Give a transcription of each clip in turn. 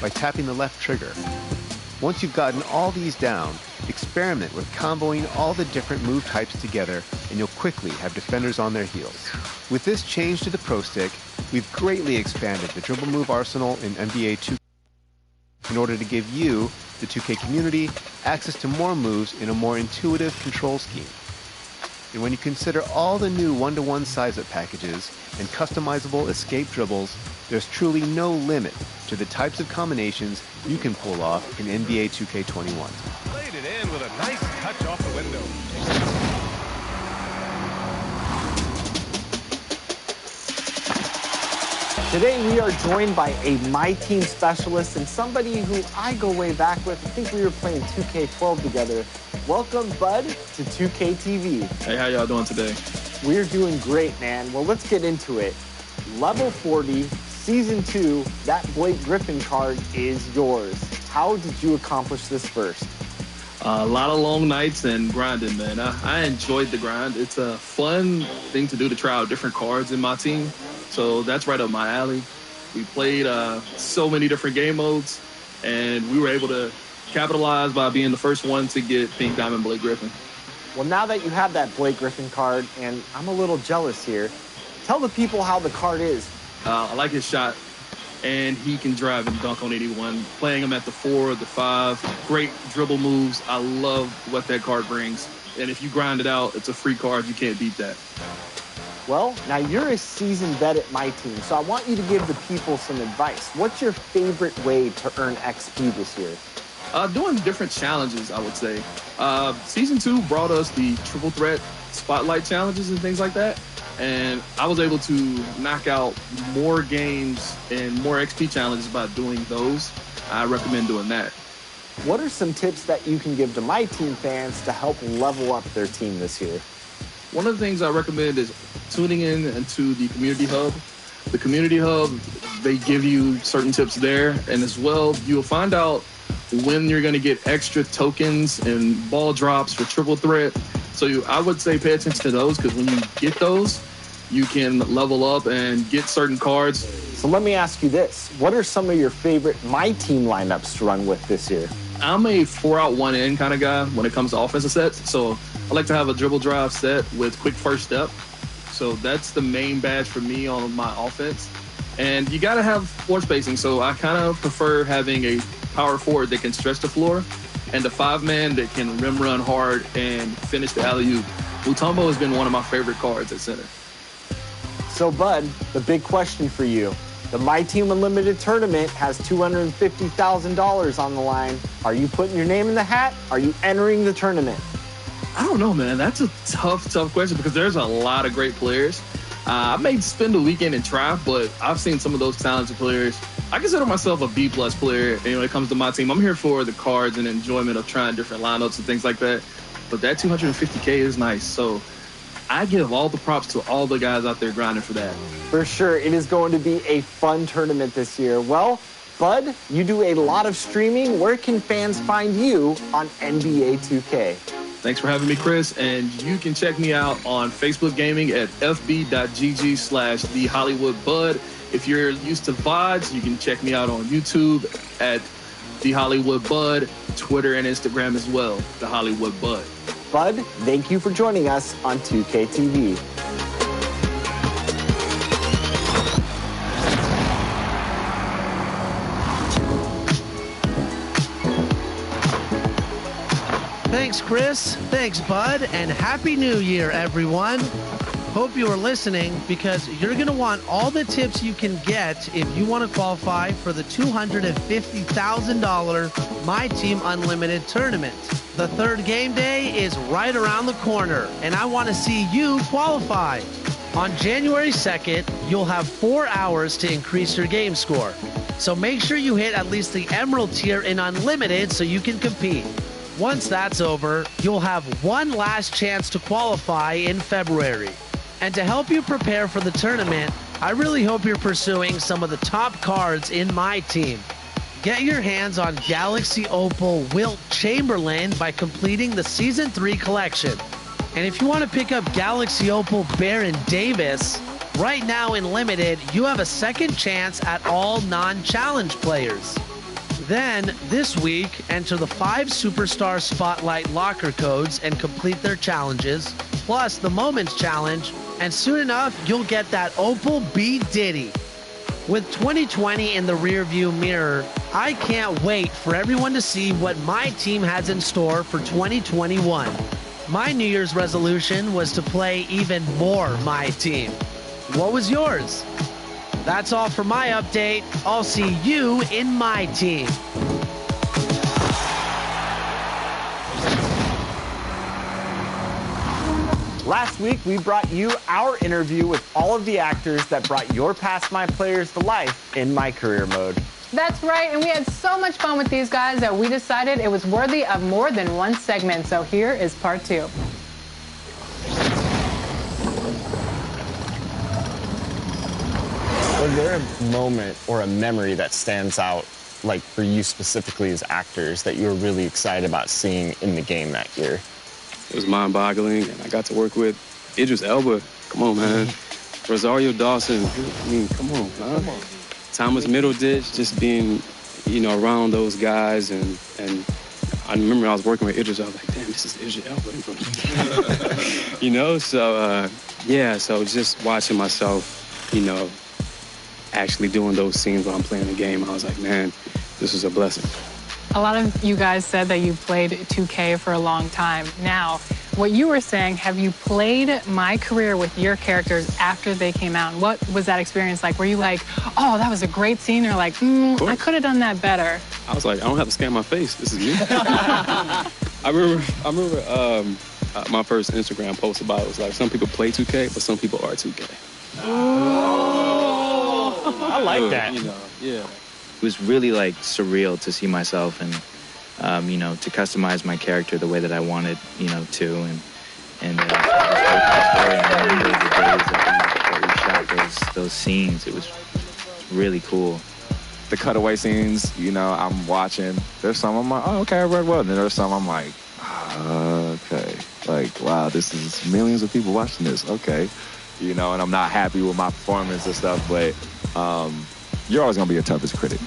by tapping the left trigger. Once you've gotten all these down, experiment with comboing all the different move types together and you'll quickly have defenders on their heels. With this change to the Pro Stick, we've greatly expanded the dribble move arsenal in NBA 2K in order to give you, the 2K community, access to more moves in a more intuitive control scheme. And when you consider all the new one-to-one size-up packages and customizable escape dribbles, there's truly no limit to the types of combinations you can pull off in NBA 2K21. Laid it in with a nice touch off the window. Today we are joined by a My Team specialist and somebody who I go way back with. I think we were playing 2K12 together. Welcome, Bud, to 2K TV. Hey, how y'all doing today? We're doing great, man. Well, let's get into it. Level 40, Season 2, that Blake Griffin card is yours. How did you accomplish this first? A lot of long nights and grinding, man. I enjoyed the grind. It's a fun thing to do to try out different cards in my team. So that's right up my alley. We played so many different game modes, and we were able to capitalize by being the first one to get Pink Diamond Blake Griffin. Well, now that you have that Blake Griffin card, and I'm a little jealous here, tell the people how the card is. I like his shot, and he can drive and dunk on anyone. Playing him at the 4, the 5, great dribble moves. I love what that card brings. And if you grind it out, it's a free card. You can't beat that. Well, now you're a seasoned vet at My Team, so I want you to give the people some advice. What's your favorite way to earn XP this year? Doing different challenges, I would say. Season 2 brought us the triple threat spotlight challenges and things like that. And I was able to knock out more games and more XP challenges by doing those. I recommend doing that. What are some tips that you can give to My Team fans to help level up their team this year? One of the things I recommend is tuning in into the community hub. The community hub, they give you certain tips there, and as well, you'll find out when you're going to get extra tokens and ball drops for triple threat. So I would say pay attention to those, because when you get those, you can level up and get certain cards. So let me ask you this. What are some of your favorite My Team lineups to run with this year? I'm a 4-out, 1-in kind of guy when it comes to offensive sets. So I like to have a dribble drive set with quick first step. So that's the main badge for me on my offense. And you got to have floor spacing. So I kind of prefer having a power forward that can stretch the floor and a 5-man that can rim run hard and finish the alley-oop. Mutombo has been one of my favorite cards at center. So, Bud, the big question for you. The My Team Unlimited tournament has $250,000 on the line. Are you putting your name in the hat? Are you entering the tournament? I don't know, man. That's a tough question because there's a lot of great players. I may spend a weekend and try, but I've seen some of those talented players. I consider myself a B+ player when it comes to my team. I'm here for the cards and enjoyment of trying different lineups and things like that. But that $250K is nice. So I give all the props to all the guys out there grinding for that. For sure, it is going to be a fun tournament this year. Well, Bud, you do a lot of streaming. Where can fans find you on NBA 2K? Thanks for having me, Chris. And you can check me out on Facebook Gaming at fb.gg/TheHollywoodBud. If you're used to VODs, you can check me out on YouTube at The Hollywood Bud, Twitter and Instagram as well, The Hollywood Bud. Bud, thank you for joining us on 2K TV. Thanks, Chris. Thanks, Bud. And Happy New Year, everyone. Hope you are listening because you're going to want all the tips you can get if you want to qualify for the $250,000 My Team Unlimited tournament. The third game day is right around the corner, and I want to see you qualify. On January 2nd, you'll have 4 hours to increase your game score. So make sure you hit at least the Emerald tier in Unlimited so you can compete. Once that's over, you'll have one last chance to qualify in February. And to help you prepare for the tournament, I really hope you're pursuing some of the top cards in My Team. Get your hands on Galaxy Opal Wilt Chamberlain by completing the Season 3 collection. And if you want to pick up Galaxy Opal Baron Davis, right now in Limited, you have a second chance at all non-challenge players. Then, this week, enter the 5 Superstar Spotlight locker codes and complete their challenges, plus the Moments Challenge, and soon enough, you'll get that Opal B. Diddy. With 2020 in the rearview mirror, I can't wait for everyone to see what my team has in store for 2021. My New Year's resolution was to play even more my team. What was yours? That's all for my update. I'll see you in my team. Last week, we brought you our interview with all of the actors that brought your Past My players to life in My Career mode. That's right, and we had so much fun with these guys that we decided it was worthy of more than one segment. So here is part 2. Was there a moment or a memory that stands out, like for you specifically as actors, that you were really excited about seeing in the game that year? It was mind-boggling, and I got to work with Idris Elba. Come on, man. Rosario Dawson. I mean, come on, man. Come on. Thomas Middleditch, just being, you know, around those guys, and I remember I was working with Idris. I was like, damn, this is Idris Elba. You know, so yeah. So just watching myself, you know, actually doing those scenes while I'm playing the game, I was like, man, this is a blessing. A lot of you guys said that you played 2K for a long time. Now, what you were saying, have you played My Career with your characters after they came out? And what was that experience like? Were you like, oh, that was a great scene? Or like, I could have done that better? I was like, I don't have to scan my face. This is me. I remember my first Instagram post about it was like, some people play 2K, but some people are 2K. Oh, I like that. You know, yeah. It was really like surreal to see myself and, you know, to customize my character the way that I wanted, you know, to, and the days that we shot those scenes. It was really cool. The cutaway scenes, you know, I'm watching. There's some I'm like, oh, okay, I read well. And then there's some I'm like, okay, like, wow, this is millions of people watching this. Okay, you know, and I'm not happy with my performance and stuff, but. You're always going to be your toughest critic.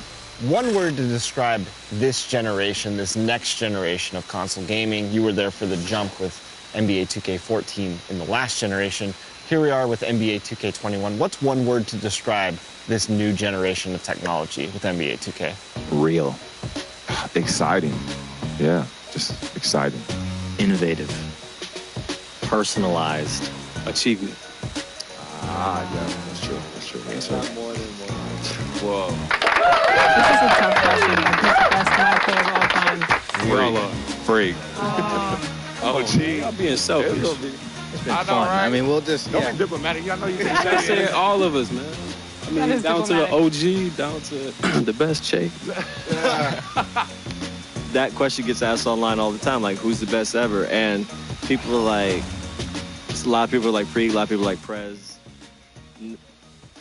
One word to describe this generation, this next generation of console gaming. You were there for the jump with NBA 2K14 in the last generation. Here we are with NBA 2K21. What's one word to describe this new generation of technology with NBA 2K? Real. Exciting. Yeah, just exciting. Innovative. Personalized. Achievement. Yeah, that's true. That's true. More than one. Whoa. This is a tough question. Who's the best My Player of all time? Freak. Oh, gee. I'm being selfish. It's been fun. Right? I mean, we'll just... Don't be diplomatic. Y'all know you can't I said all of us, man. I mean, down to the OG, down to the best Che. That question gets asked online all the time, like, who's the best ever? And people are like... A lot of people are like Freak, a lot of people are like Prez.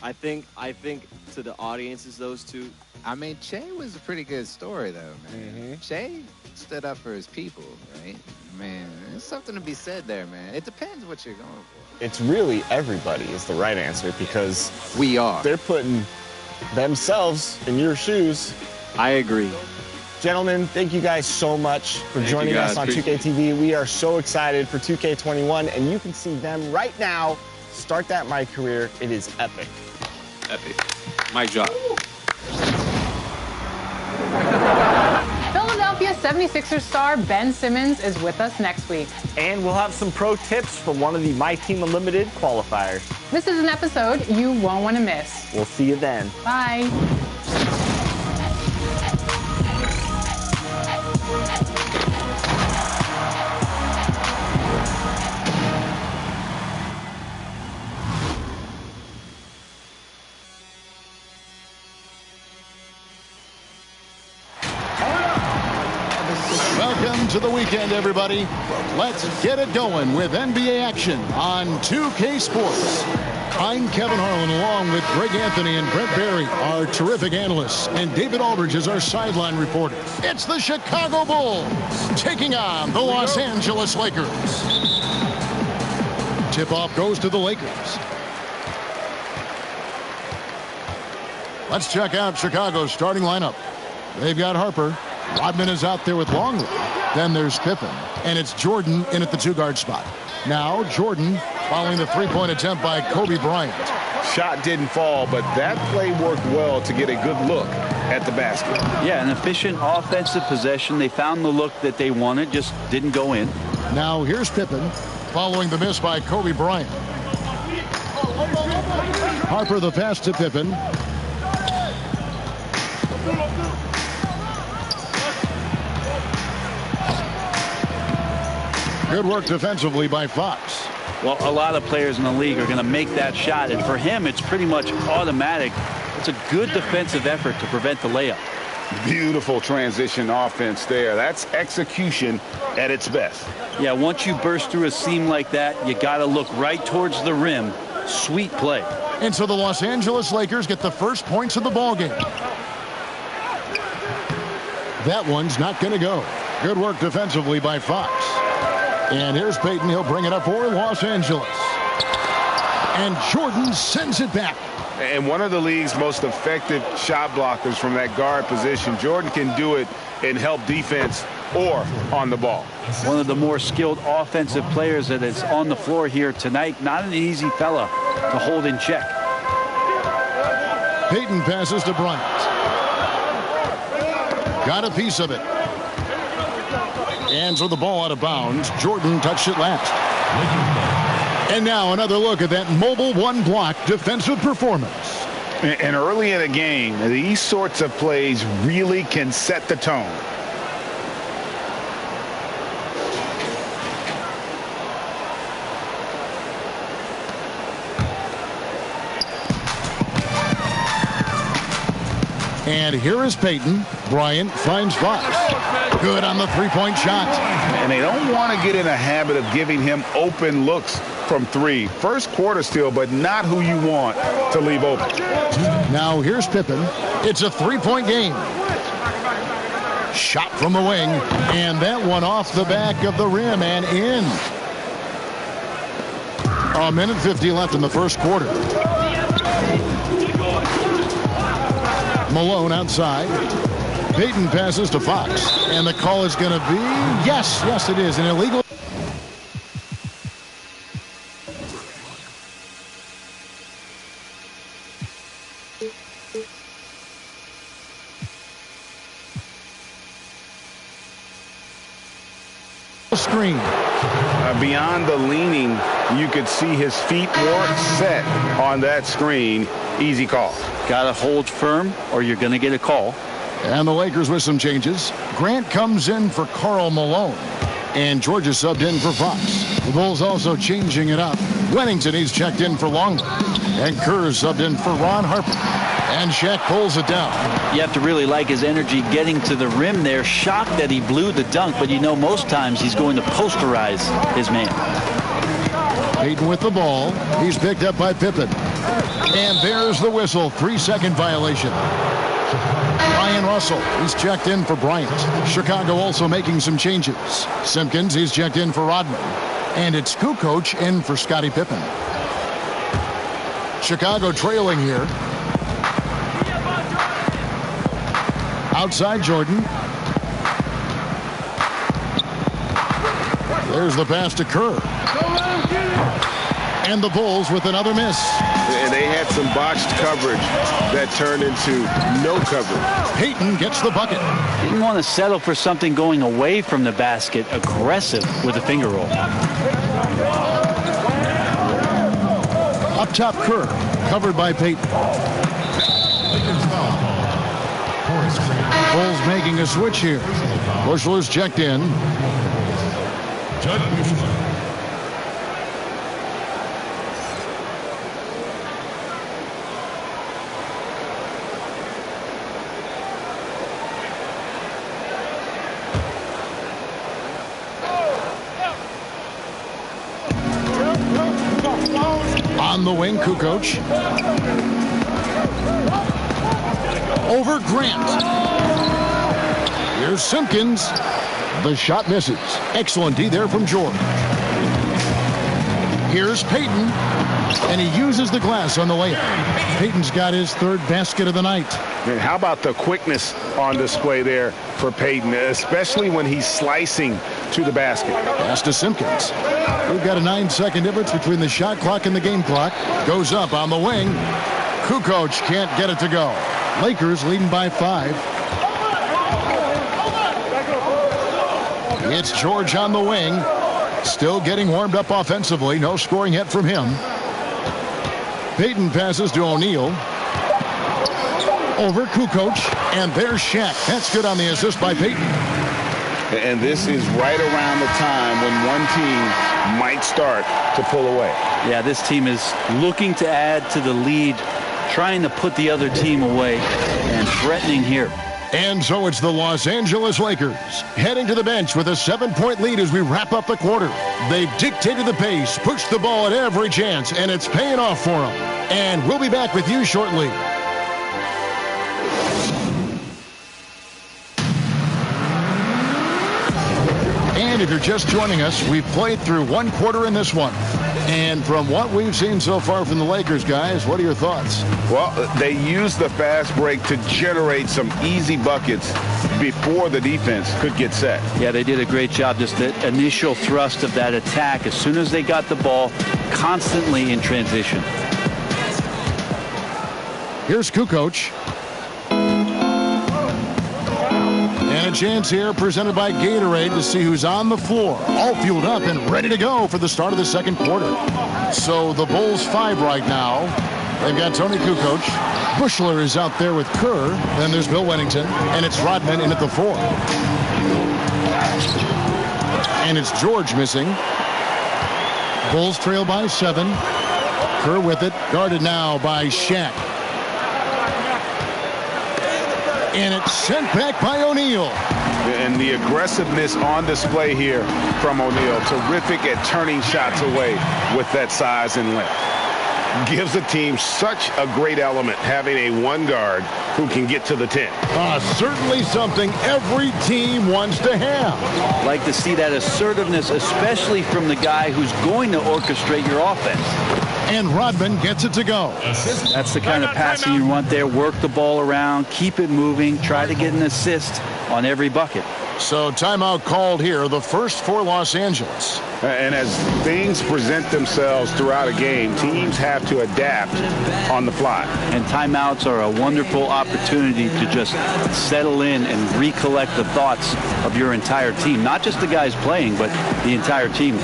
I think to the audience is those two. I mean, Che was a pretty good story, though, man. Che stood up for his people, right? Man, there's something to be said there, man. It depends what you're going for. It's really everybody is the right answer because we are. They're putting themselves in your shoes. I agree. Gentlemen, thank you guys so much for joining us on 2K TV. We are so excited for 2K21, and you can see them right now. Start that My Career. It is epic. Epic. Mic drop. Philadelphia 76ers star Ben Simmons is with us next week. And we'll have some pro tips from one of the My Team Unlimited qualifiers. This is an episode you won't want to miss. We'll see you then. Bye. Welcome to the weekend, everybody. Let's get it going with NBA action on 2K Sports. I'm Kevin Harlan, along with Greg Anthony and Brent Barry, our terrific analysts, and David Aldridge is our sideline reporter. It's the Chicago Bulls taking on the Los Angeles Lakers. Tip-off goes to the Lakers. Let's check out Chicago's starting lineup. They've got Harper. Rodman is out there with Longley. Then there's Pippen. And it's Jordan in at the two-guard spot. Now Jordan following the three-point attempt by Kobe Bryant. Shot didn't fall, but that play worked well to get a good look at the basket. Yeah, an efficient offensive possession. They found the look that they wanted, just didn't go in. Now here's Pippen following the miss by Kobe Bryant. Harper the pass to Pippen. Good work defensively by Fox. Well, a lot of players in the league are going to make that shot, and for him, it's pretty much automatic. It's a good defensive effort to prevent the layup. Beautiful transition offense there. That's execution at its best. Yeah, once you burst through a seam like that, you got to look right towards the rim. Sweet play. And so the Los Angeles Lakers get the first points of the ball game. That one's not going to go. Good work defensively by Fox. And here's Payton. He'll bring it up for Los Angeles. And Jordan sends it back. And one of the league's most effective shot blockers from that guard position. Jordan can do it and help defense or on the ball. One of the more skilled offensive players that is on the floor here tonight. Not an easy fella to hold in check. Payton passes to Bryant. Got a piece of it. And so the ball out of bounds. Jordan touched it last. And now another look at that mobile one-block defensive performance. And early in a game, these sorts of plays really can set the tone. And here is Payton. Bryant finds Fox. Good on the three-point shot. And they don't want to get in a habit of giving him open looks from three. First quarter still, but not who you want to leave open. Now here's Pippen. It's a three-point game. Shot from the wing. And that one off the back of the rim and in. A minute 50 left in the first quarter. Malone outside. Payton passes to Fox. And the call is going to be, yes, it is, an illegal. Screen. Beyond the leaning, you could see his feet weren't set on that screen. Easy call. Got to hold firm or you're going to get a call. And the Lakers with some changes. Grant comes in for Karl Malone. And Georgia subbed in for Fox. The Bulls also changing it up. Wennington, he's checked in for Longley. And Kerr subbed in for Ron Harper. And Shaq pulls it down. You have to really like his energy getting to the rim there. Shocked that he blew the dunk, but you know most times he's going to posterize his man. Payton with the ball. He's picked up by Pippen. And there's the whistle. 3-second violation. Ryan Russell, he's checked in for Bryant. Chicago also making some changes. Simpkins, he's checked in for Rodman. And it's Kukoc in for Scottie Pippen. Chicago trailing here. Outside Jordan. There's the pass to Kerr. And the Bulls with another miss. And they had some botched coverage that turned into no coverage. Payton gets the bucket. Didn't want to settle for something going away from the basket. Aggressive with a finger roll. Up top, Kerr. Covered by Payton. Bulls making a switch here. Bushler's checked in. On the wing, Kukoc. Over Grant. Here's Simpkins. The shot misses. Excellent D there from George. Here's Payton, and he uses the glass on the layup. Payton's got his third basket of the night. And how about the quickness on display there for Payton, especially when he's slicing to the basket. Pass to Simpkins. We've got a 9-second difference between the shot clock and the game clock. Goes up on the wing. Kukoc can't get it to go. Lakers leading by 5. It's George on the wing. Still getting warmed up offensively. No scoring yet from him. Payton passes to O'Neal. Over Kukoc. And there's Shaq. That's good on the assist by Payton. And this is right around the time when one team might start to pull away. Yeah, this team is looking to add to the lead, trying to put the other team away, and threatening here. And so it's the Los Angeles Lakers heading to the bench with a 7-point lead as we wrap up the quarter. They've dictated the pace, pushed the ball at every chance, and it's paying off for them. And we'll be back with you shortly. And if you're just joining us, we've played through one quarter in this one. And from what we've seen so far from the Lakers, guys, what are your thoughts? Well, they used the fast break to generate some easy buckets before the defense could get set. Yeah, they did a great job. Just the initial thrust of that attack, as soon as they got the ball, constantly in transition. Here's Kukoc. And a chance here presented by Gatorade to see who's on the floor. All fueled up and ready to go for the start of the second quarter. So the Bulls 5 right now. They've got Tony Kukoc. Bushler is out there with Kerr. Then there's Bill Wennington. And it's Rodman in at the 4. And it's George missing. Bulls trail by 7. Kerr with it. Guarded now by Shaq. And it's sent back by O'Neal. And the aggressiveness on display here from O'Neal. Terrific at turning shots away with that size and length. Gives the team such a great element having a one guard who can get to the 10. Certainly something every team wants to have. Like to see that assertiveness, especially from the guy who's going to orchestrate your offense. And Rodman gets it to go. That's the kind of passing you want there. Work the ball around, keep it moving, try to get an assist on every bucket. So timeout called here, the first for Los Angeles. And as things present themselves throughout a game, teams have to adapt on the fly. And timeouts are a wonderful opportunity to just settle in and recollect the thoughts of your entire team. Not just the guys playing, but the entire team.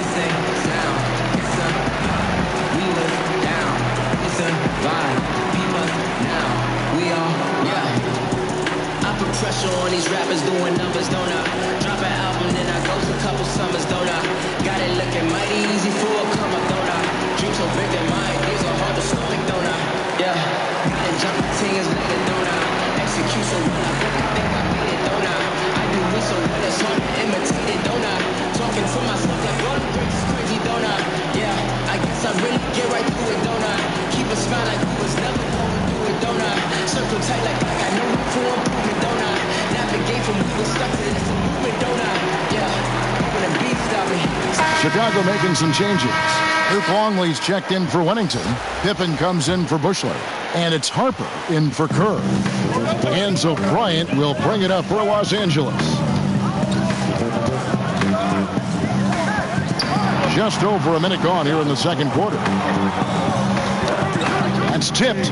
Pressure on these rappers doing numbers, don't I? Drop an album, then I go for a couple summers, don't I? Got it looking mighty easy for a come up, don't I? Dreams so big that my ideas are hard to stomach, don't I? Yeah, and jumping ting is later, don't I? Execute so well, I really think I beat it, don't I? I do it so well, it's hard to imitate it, don't I? Talking to myself like, all the greats is crazy, don't I? Yeah, I guess I really get right through it, don't I? Keep a smile like we was never going to do it, don't I? Circle tight like I got no room for improvement, don't I? Navigate from we was stuck to this movement, don't I? Yeah, when the beat stop me. Chicago making some changes. Luke Longley's checked in for Wennington. Pippen comes in for Bushler. And it's Harper in for Kerr. And so Bryant will bring it up for Los Angeles. Just over a minute gone here in the second quarter. That's tipped.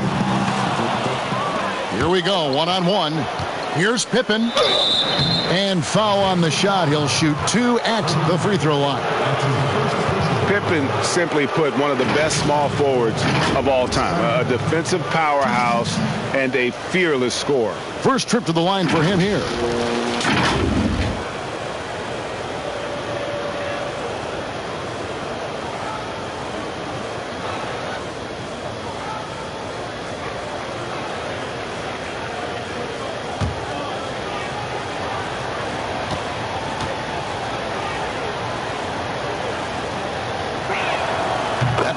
Here we go, one-on-one. Here's Pippen. And foul on the shot. He'll shoot 2 at the free throw line. Pippen, simply put, one of the best small forwards of all time. A defensive powerhouse and a fearless scorer. First trip to the line for him here.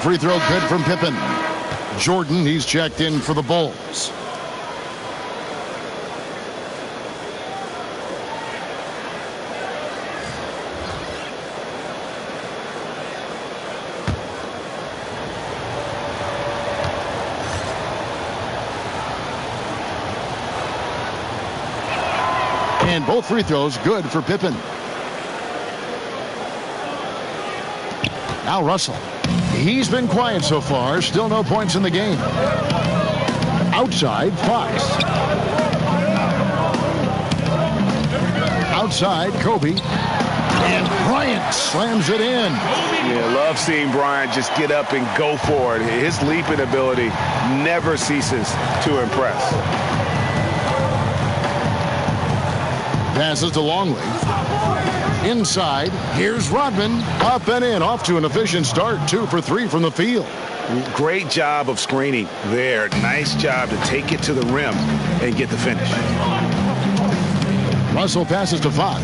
Free throw good from Pippen. Jordan, he's checked in for the Bulls. Both free throws good for Pippen. Now Russell. He's been quiet so far. Still no points in the game. Outside, Fox. Outside, Kobe. And Bryant slams it in. Yeah, love seeing Bryant just get up and go for it. His leaping ability never ceases to impress. Passes to Longley. Inside, here's Rodman. Up and in, off to an efficient start. 2 for 3 from the field. Great job of screening there. Nice job to take it to the rim and get the finish. Russell passes to Fox.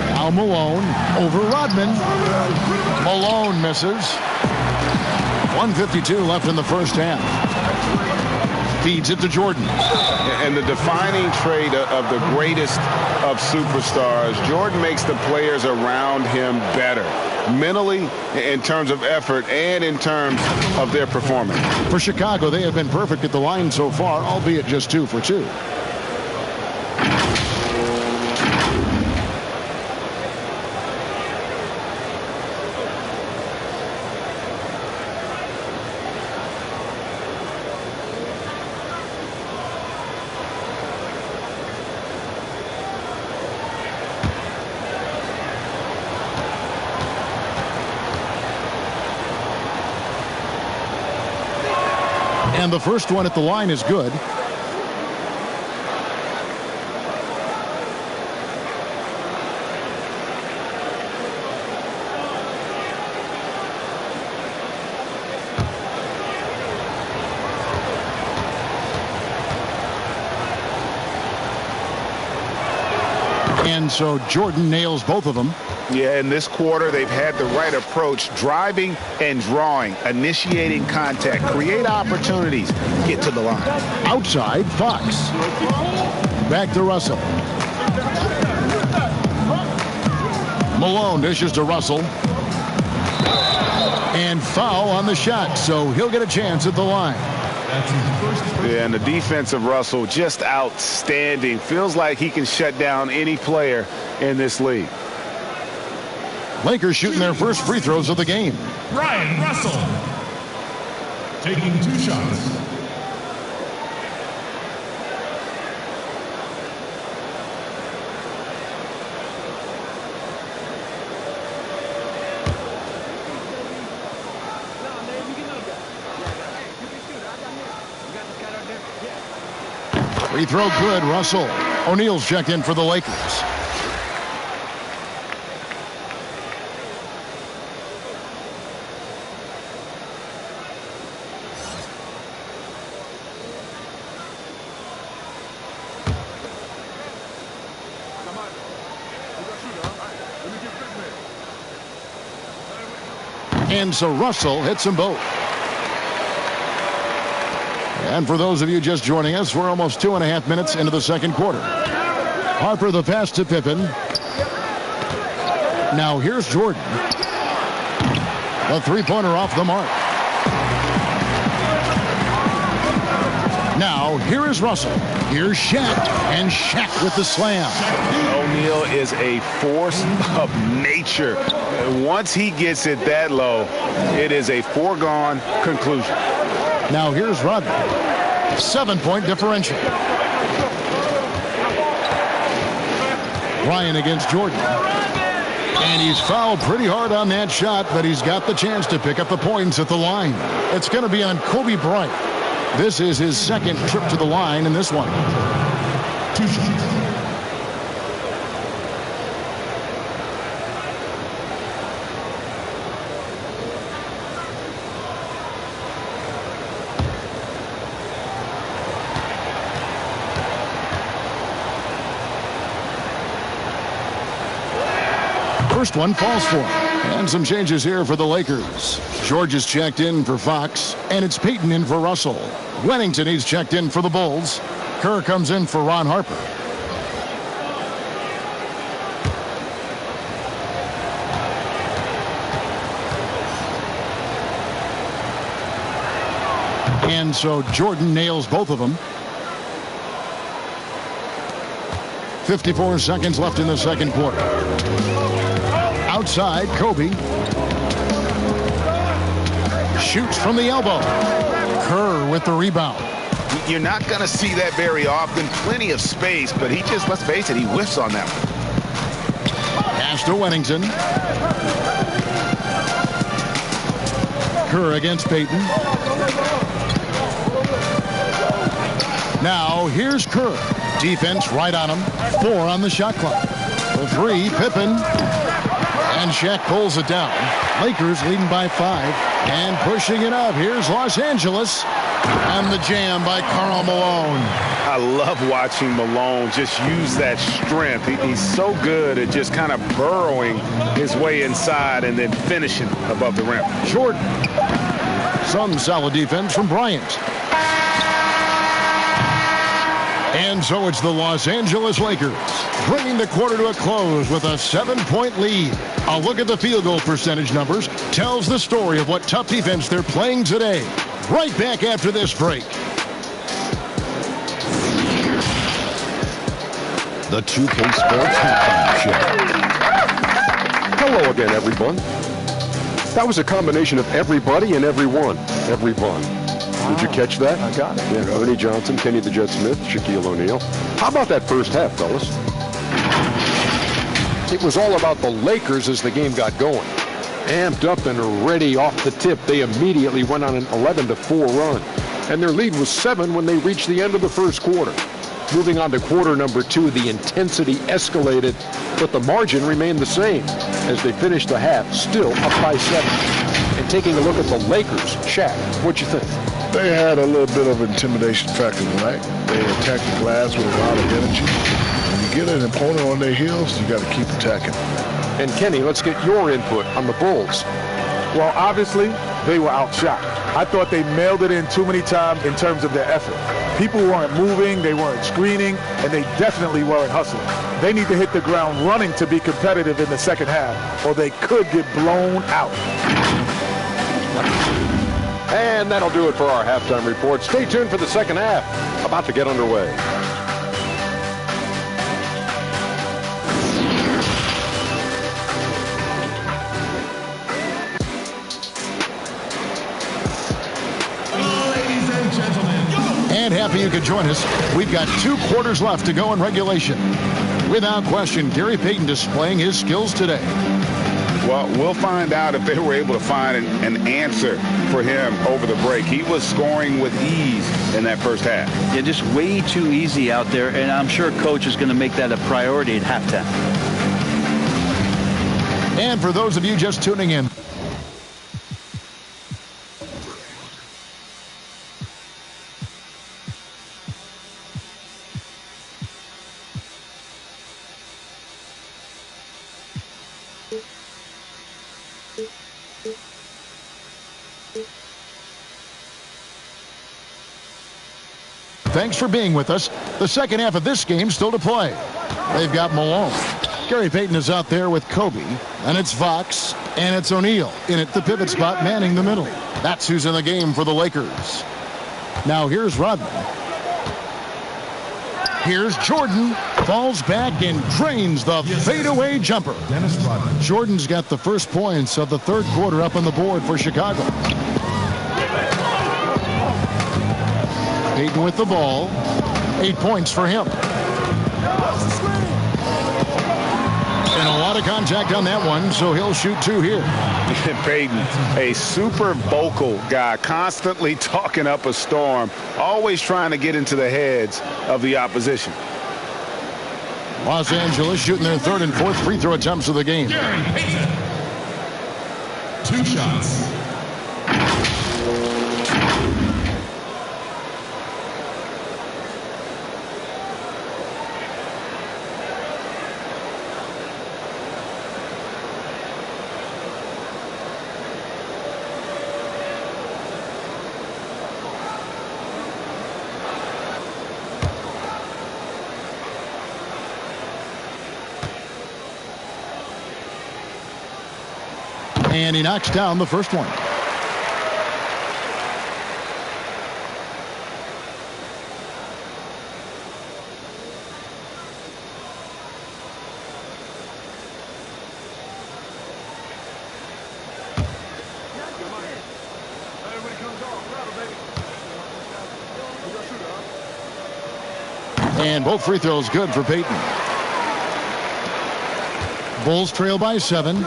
Now Malone over Rodman. Malone misses. 1:52 left in the first half. Feeds it to Jordan. And the defining trait of the greatest of superstars, Jordan makes the players around him better. Mentally, in terms of effort, and in terms of their performance. For Chicago, they have been perfect at the line so far, albeit just 2 for 2. And the first one at the line is good. And so Jordan nails both of them. Yeah, in this quarter, they've had the right approach, driving and drawing, initiating contact, create opportunities, get to the line. Outside, Fox. Back to Russell. Malone dishes to Russell. And foul on the shot, so he'll get a chance at the line. Yeah, and the defense of Russell just outstanding. Feels like he can shut down any player in this league. Lakers shooting their first free throws of the game. Ryan Russell taking 2 shots. Free throw good, Russell. O'Neal's checked in for the Lakers. And so Russell hits them both. And for those of you just joining us, we're almost 2.5 minutes into the second quarter. Harper the pass to Pippen. Now here's Jordan. The three-pointer off the mark. Now here is Russell. Here's Shaq. And Shaq with the slam. O'Neal is a force of nature. Once he gets it that low, it is a foregone conclusion. Now here's Rodman. 7-point differential. Ryan against Jordan. And he's fouled pretty hard on that shot, but he's got the chance to pick up the points at the line. It's going to be on Kobe Bryant. This is his second trip to the line in this one. 2 shots. First one falls for him. And some changes here for the Lakers. George is checked in for Fox, and it's Payton in for Russell. Wennington is checked in for the Bulls. Kerr comes in for Ron Harper. And so Jordan nails both of them. 54 seconds left in the second quarter. Outside, Kobe. Shoots from the elbow. Kerr with the rebound. You're not going to see that very often. Plenty of space, but he just, let's face it, he whiffs on that one. Pass to Wennington. Kerr against Payton. Now, here's Kerr. Defense right on him. 4 on the shot clock. The 3, Pippen. And Shaq pulls it down. Lakers leading by 5. And pushing it up. Here's Los Angeles. And the jam by Karl Malone. I love watching Malone just use that strength. He's so good at just kind of burrowing his way inside and then finishing above the rim. Jordan. Some solid defense from Bryant. And so it's the Los Angeles Lakers bringing the quarter to a close with a 7-point lead. A look at the field goal percentage numbers tells the story of what tough defense they're playing today. Right back after this break. The 2K Sports Halftime Show. Hello again, everyone. That was a combination of everybody and everyone. Everyone. Did you catch that? I got it. Yeah, Ernie Johnson, Kenny the Jet Smith, Shaquille O'Neal. How about that first half, fellas? It was all about the Lakers as the game got going. Amped up and ready off the tip, they immediately went on an 11-4 run. And their lead was 7 when they reached the end of the first quarter. Moving on to quarter number 2, the intensity escalated, but the margin remained the same as they finished the half still up by 7. And taking a look at the Lakers, Shaq, what'd you think? They had a little bit of intimidation factor tonight. They attacked the glass with a lot of energy. When you get an opponent on their heels, you got to keep attacking. And Kenny, let's get your input on the Bulls. Well, obviously, they were outshot. I thought they mailed it in too many times in terms of their effort. People weren't moving, they weren't screening, and they definitely weren't hustling. They need to hit the ground running to be competitive in the second half, or they could get blown out. And that'll do it for our halftime report. Stay tuned for the second half. About to get underway. And happy you could join us. We've got 2 quarters left to go in regulation. Without question, Gary Payton displaying his skills today. Well, we'll find out if they were able to find an answer for him over the break. He was scoring with ease in that first half. Yeah, just way too easy out there, and I'm sure Coach is going to make that a priority at halftime. And for those of you just tuning in, thanks for being with us. The second half of this game still to play. They've got Malone. Gary Payton is out there with Kobe. And it's Fox. And it's O'Neal in at the pivot spot, manning the middle. That's who's in the game for the Lakers. Now here's Rodman. Here's Jordan. Falls back and drains the fadeaway jumper. Jordan's got the first points of the third quarter up on the board for Chicago. Payton with the ball. 8 points for him. And a lot of contact on that one, so he'll shoot 2 here. Payton, a super vocal guy, constantly talking up a storm, always trying to get into the heads of the opposition. Los Angeles shooting their 3rd and 4th free throw attempts of the game. 2 shots. And he knocks down the first one. And both free throws good for Payton. Bulls trail by 7.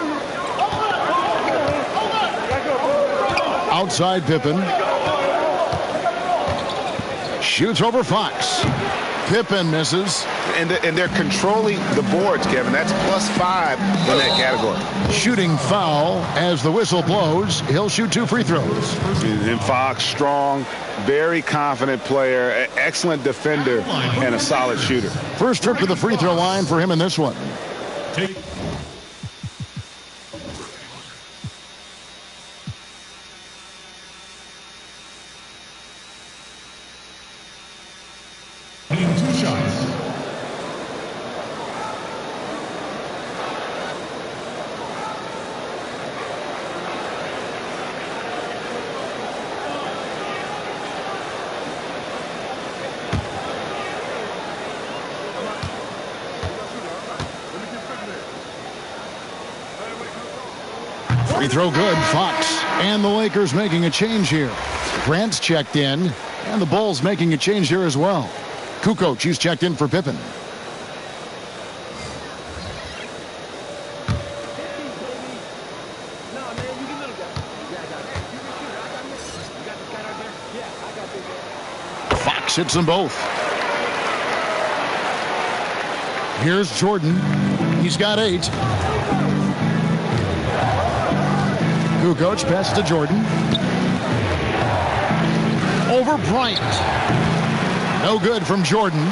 Outside Pippen. Shoots over Fox. Pippen misses. And they're controlling the boards, Kevin. That's +5 in that category. Shooting foul as the whistle blows. He'll shoot 2 free throws. And Fox, strong, very confident player, excellent defender, and a solid shooter. First trip to the free throw line for him in this one. Free throw good, Fox. And the Lakers making a change here. Grant's checked in, and the Bulls making a change here as well. Kukoc, he's checked in for Pippen. Fox hits them both. Here's Jordan. He's got 8. Kukoc pass to Jordan. Over Bryant. No good from Jordan.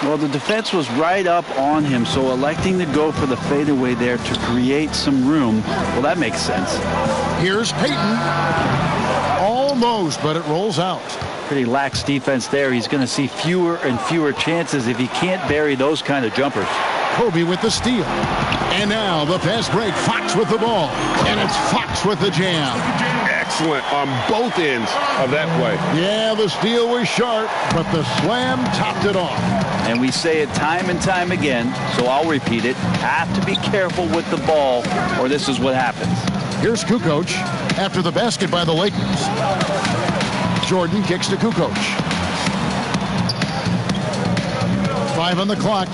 Well, the defense was right up on him, so electing to go for the fadeaway there to create some room, well, that makes sense. Here's Payton. Almost, but it rolls out. Pretty lax defense there. He's going to see fewer and fewer chances if he can't bury those kind of jumpers. Kobe with the steal. And now the pass break. Fox with the ball. And it's Fox with the jam. Excellent on both ends of that play. Yeah, the steal was sharp, but the slam topped it off. And we say it time and time again, so I'll repeat it. Have to be careful with the ball, or this is what happens. Here's Kukoc after the basket by the Lakers. Jordan kicks to Kukoc. 5 on the clock.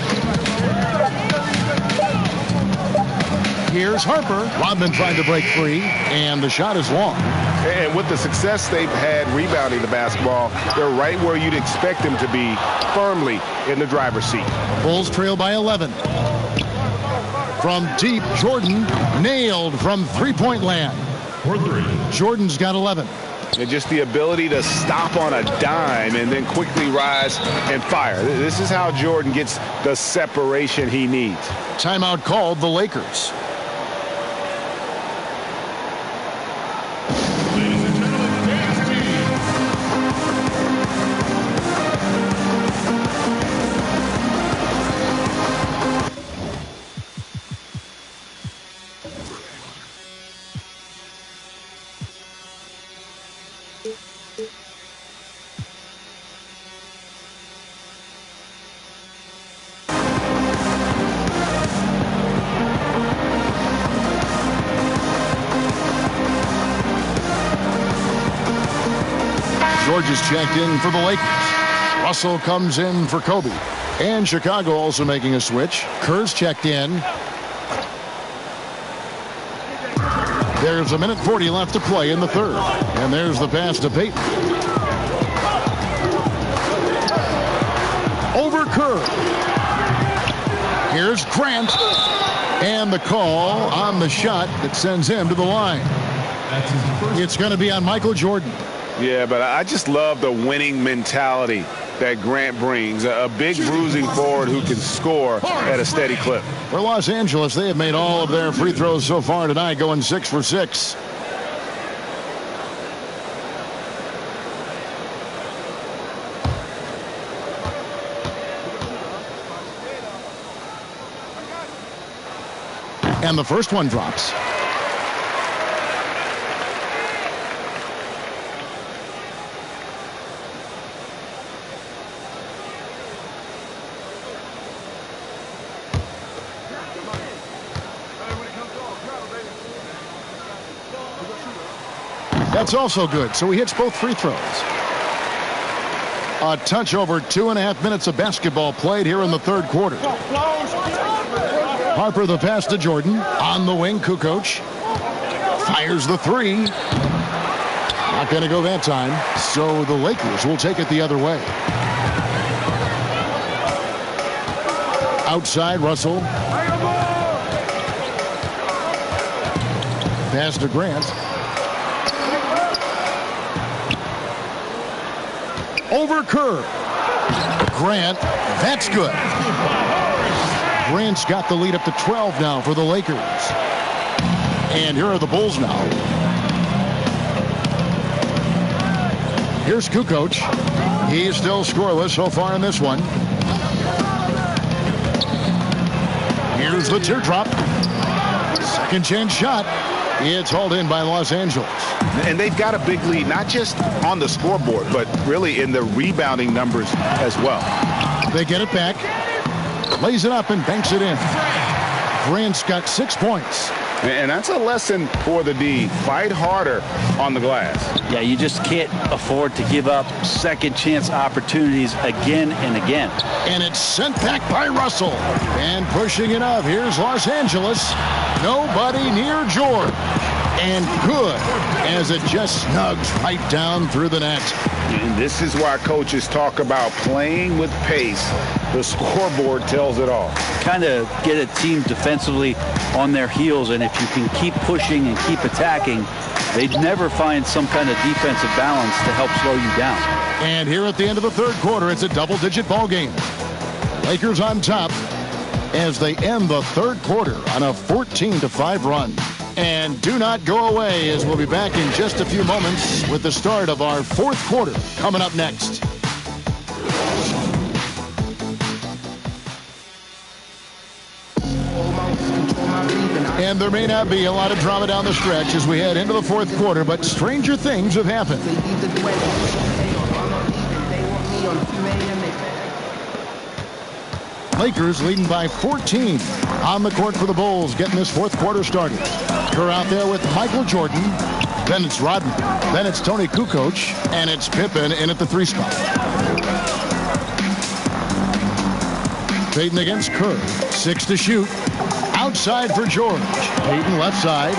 Here's Harper. Rodman trying to break free, and the shot is long. And with the success they've had rebounding the basketball, they're right where you'd expect them to be, firmly in the driver's seat. Bulls trail by 11. From deep, Jordan nailed from three-point land. Jordan's got 11. And just the ability to stop on a dime and then quickly rise and fire. This is how Jordan gets the separation he needs. Timeout called the Lakers. George is checked in for the Lakers. Russell comes in for Kobe. And Chicago also making a switch. Kerr's checked in. There's 1:40 left to play in the third. And there's the pass to Payton. Over Kerr. Here's Grant. And the call on the shot that sends him to the line. It's going to be on Michael Jordan. Yeah, but I just love the winning mentality that Grant brings. A big bruising forward who can score at a steady clip. For Los Angeles, they have made all of their free throws so far tonight, going 6 for 6. And the first one drops. That's also good. So he hits both free throws. A touch over 2.5 minutes of basketball played here in the third quarter. Harper the pass to Jordan. On the wing, Kukoc fires the three. Not going to go that time. So the Lakers will take it the other way. Outside, Russell. Pass to Grant. Over Kerr. Grant, that's good. Grant's got the lead up to 12 now for the Lakers. And here are the Bulls now. Here's Kukoc. He's still scoreless so far in this one. Here's the teardrop. Second chance shot. It's hauled in by Los Angeles. And they've got a big lead, not just on the scoreboard, but really in the rebounding numbers as well. They get it back. Lays it up and banks it in. Grant's got 6 points. And that's a lesson for the D. Fight harder on the glass. Yeah, you just can't afford to give up second chance opportunities again and again. And it's sent back by Russell. And pushing it up, here's Los Angeles. Nobody near George. And good, as it just snugs right down through the net. And this is why coaches talk about playing with pace. The scoreboard tells it all. Kind of get a team defensively on their heels, and if you can keep pushing and keep attacking, they'd never find some kind of defensive balance to help slow you down. And here at the end of the third quarter, it's a double-digit ball game. Lakers on top as they end the third quarter on a 14-5 run. And do not go away, as we'll be back in just a few moments with the start of our fourth quarter coming up next. And there may not be a lot of drama down the stretch as we head into the fourth quarter, but stranger things have happened. Lakers leading by 14 on the court for the Bulls, getting this fourth quarter started. Kerr out there with Michael Jordan. Then it's Rodman. Then it's Tony Kukoc. And it's Pippen in at the 3 spot. Payton against Kerr. 6 to shoot. Outside for George. Payton left side.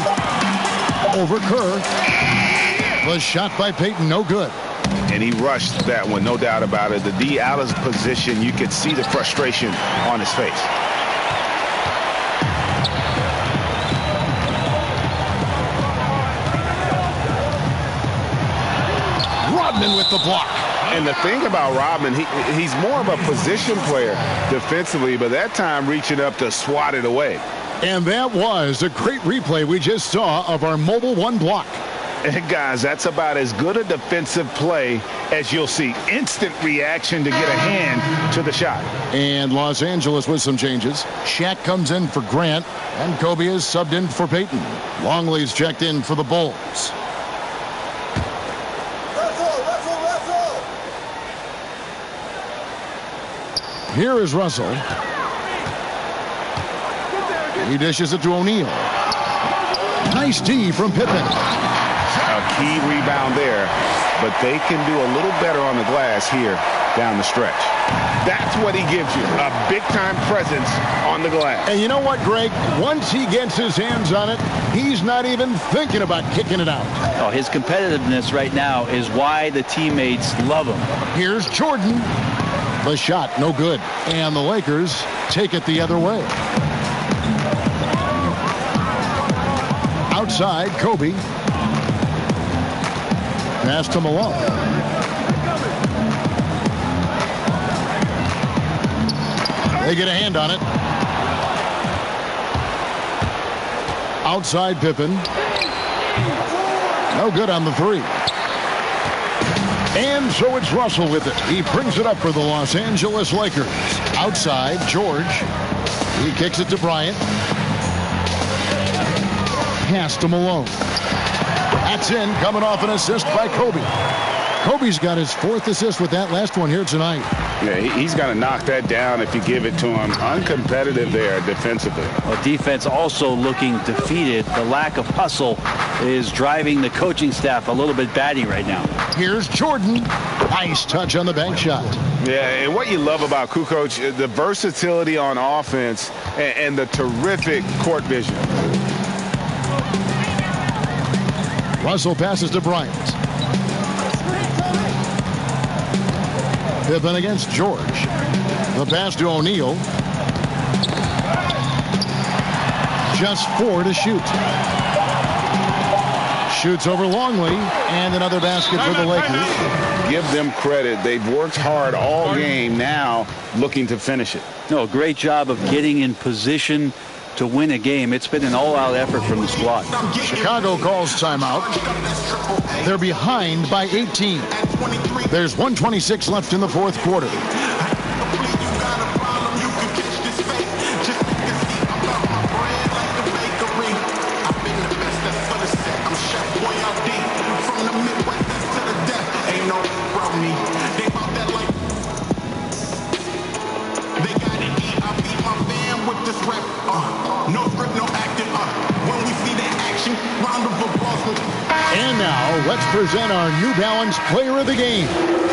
Over Kerr. The shot by Payton, no good. And he rushed that one, no doubt about it. The D out of position, you could see the frustration on his face. Rodman with the block. And the thing about Rodman, he's more of a position player defensively, but that time reaching up to swat it away. And that was a great replay we just saw of our mobile one block. And guys, that's about as good a defensive play as you'll see. Instant reaction to get a hand to the shot. And Los Angeles with some changes. Shaq comes in for Grant, and Kobe is subbed in for Payton. Longley's checked in for the Bulls. Here is Russell. He dishes it to O'Neal. Nice D from Pippen. A key rebound there, but they can do a little better on the glass here down the stretch. That's what he gives you, a big-time presence on the glass. And you know what, Greg? Once he gets his hands on it, he's not even thinking about kicking it out. Oh, his competitiveness right now is why the teammates love him. Here's Jordan. The shot, no good. And the Lakers take it the other way. Outside, Kobe. Pass to Malone. They get a hand on it. Outside, Pippen. No good on the 3. And so it's Russell with it. He brings it up for the Los Angeles Lakers. Outside, George. He kicks it to Bryant. Pass to Malone. That's in, coming off an assist by Kobe. Kobe's got his 4th assist with that last one here tonight. Yeah, he's going to knock that down if you give it to him. Uncompetitive there defensively. Well, defense also looking defeated. The lack of hustle is driving the coaching staff a little bit batty right now. Here's Jordan. Nice touch on the bank shot. Yeah, and what you love about Kukoc, the versatility on offense and the terrific court vision. Russell passes to Bryant. Pippen against George. The pass to O'Neal. Just 4 to shoot. Shoots over Longley, and another basket for the Lakers. Give them credit. They've worked hard all game, now looking to finish it. No, great job of getting in position to win a game. It's been an all-out effort from the squad. Chicago calls timeout. They're behind by 18. There's 1:26 left in the fourth quarter. And now, let's present our New Balance Player of the Game,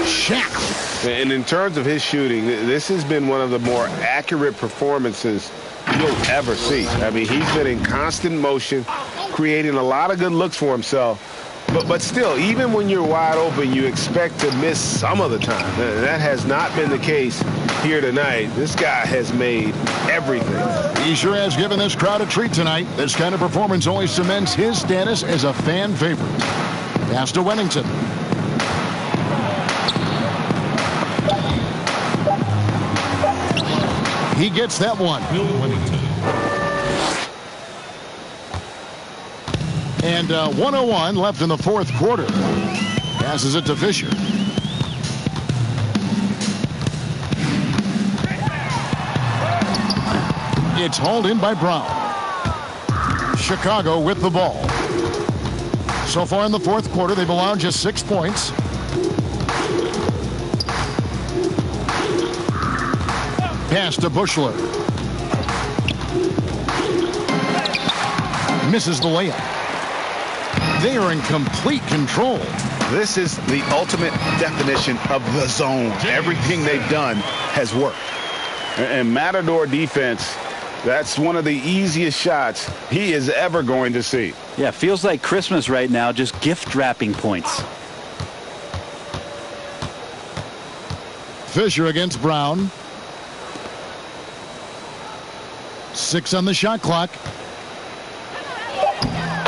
Shaq. And in terms of his shooting, this has been one of the more accurate performances you'll ever see. I mean, he's been in constant motion, creating a lot of good looks for himself. But still, even when you're wide open, you expect to miss some of the time. That has not been the case here tonight. This guy has made everything. He sure has given this crowd a treat tonight. This kind of performance only cements his status as a fan favorite. Pass to Wennington. He gets that one. And 1:01 left in the fourth quarter. Passes it to Fisher. It's hauled in by Brown. Chicago with the ball. So far in the fourth quarter, they've allowed just 6 points. Pass to Bushler. Misses the layup. They are in complete control. This is the ultimate definition of the zone. Everything they've done has worked. And Matador defense, that's one of the easiest shots he is ever going to see. Yeah, feels like Christmas right now, just gift wrapping points. Fisher against Brown. 6 on the shot clock.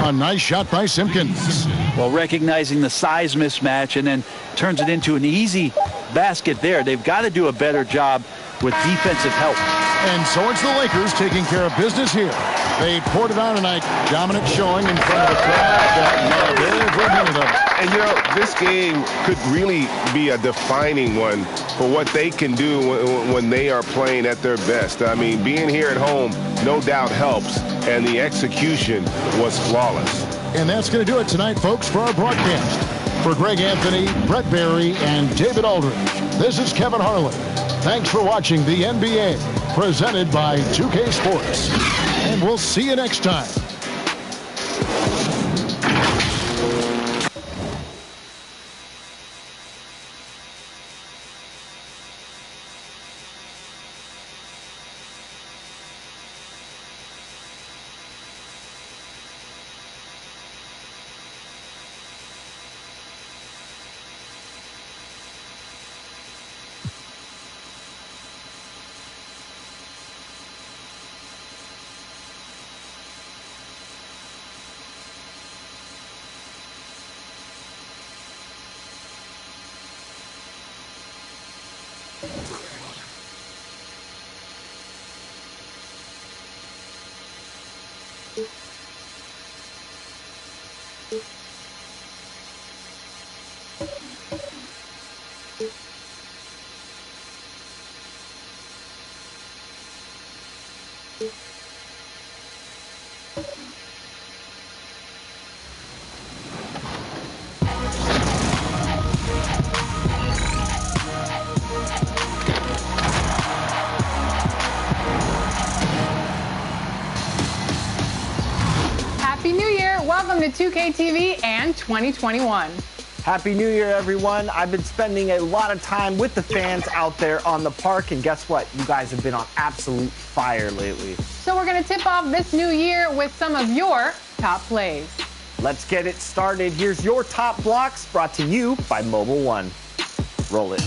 A nice shot by Simpkins. Well, recognizing the size mismatch and then turns it into an easy basket there. They've got to do a better job with defensive help. And so it's the Lakers taking care of business here. They poured it on tonight. Dominant showing in front of the crowd. And, you know, this game could really be a defining one for what they can do when they are playing at their best. I mean, being here at home no doubt helps, and the execution was flawless. And that's going to do it tonight, folks, for our broadcast. For Greg Anthony, Brett Barry, and David Aldridge, this is Kevin Harlan. Thanks for watching the NBA, presented by 2K Sports. And we'll see you next time. Welcome to 2K TV and 2021. Happy New Year, everyone. I've been spending a lot of time with the fans out there on the park, and guess what? You guys have been on absolute fire lately. So we're going to tip off this new year with some of your top plays. Let's get it started. Here's your top blocks, brought to you by Mobile One. Roll it.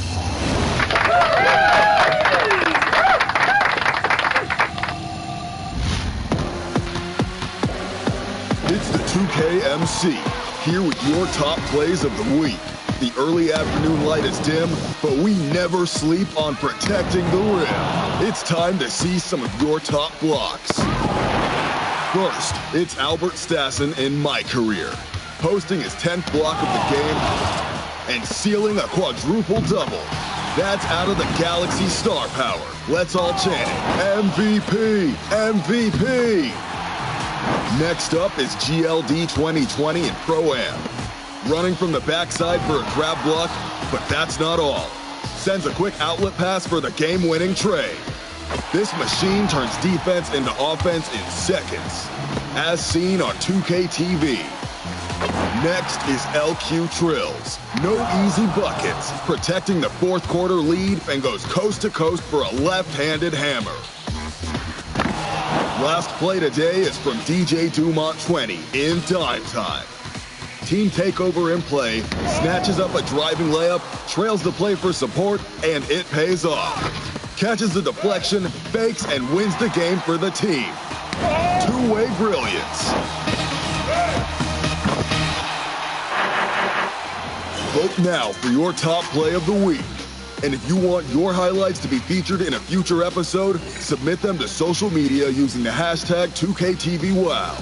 It's the 2KMC, here with your top plays of the week. The early afternoon light is dim, but we never sleep on protecting the rim. It's time to see some of your top blocks. First, it's Albert Stassen in my career, posting his 10th block of the game and sealing a quadruple double. That's out of the Galaxy star power. Let's all chant it. MVP! MVP! Next up is GLD2020 in Pro-Am. Running from the backside for a grab block, but that's not all. Sends a quick outlet pass for the game-winning trade. This machine turns defense into offense in seconds, as seen on 2K TV. Next is LQ Trills. No easy buckets, protecting the fourth quarter lead and goes coast to coast for a left-handed hammer. Last play today is from DJ Dumont 20 in dime time. Team takeover in play, snatches up a driving layup, trails the play for support, and it pays off. Catches the deflection, fakes, and wins the game for the team. Two-way brilliance. Vote now for your top play of the week. And if you want your highlights to be featured in a future episode, submit them to social media using the hashtag 2KTVWow.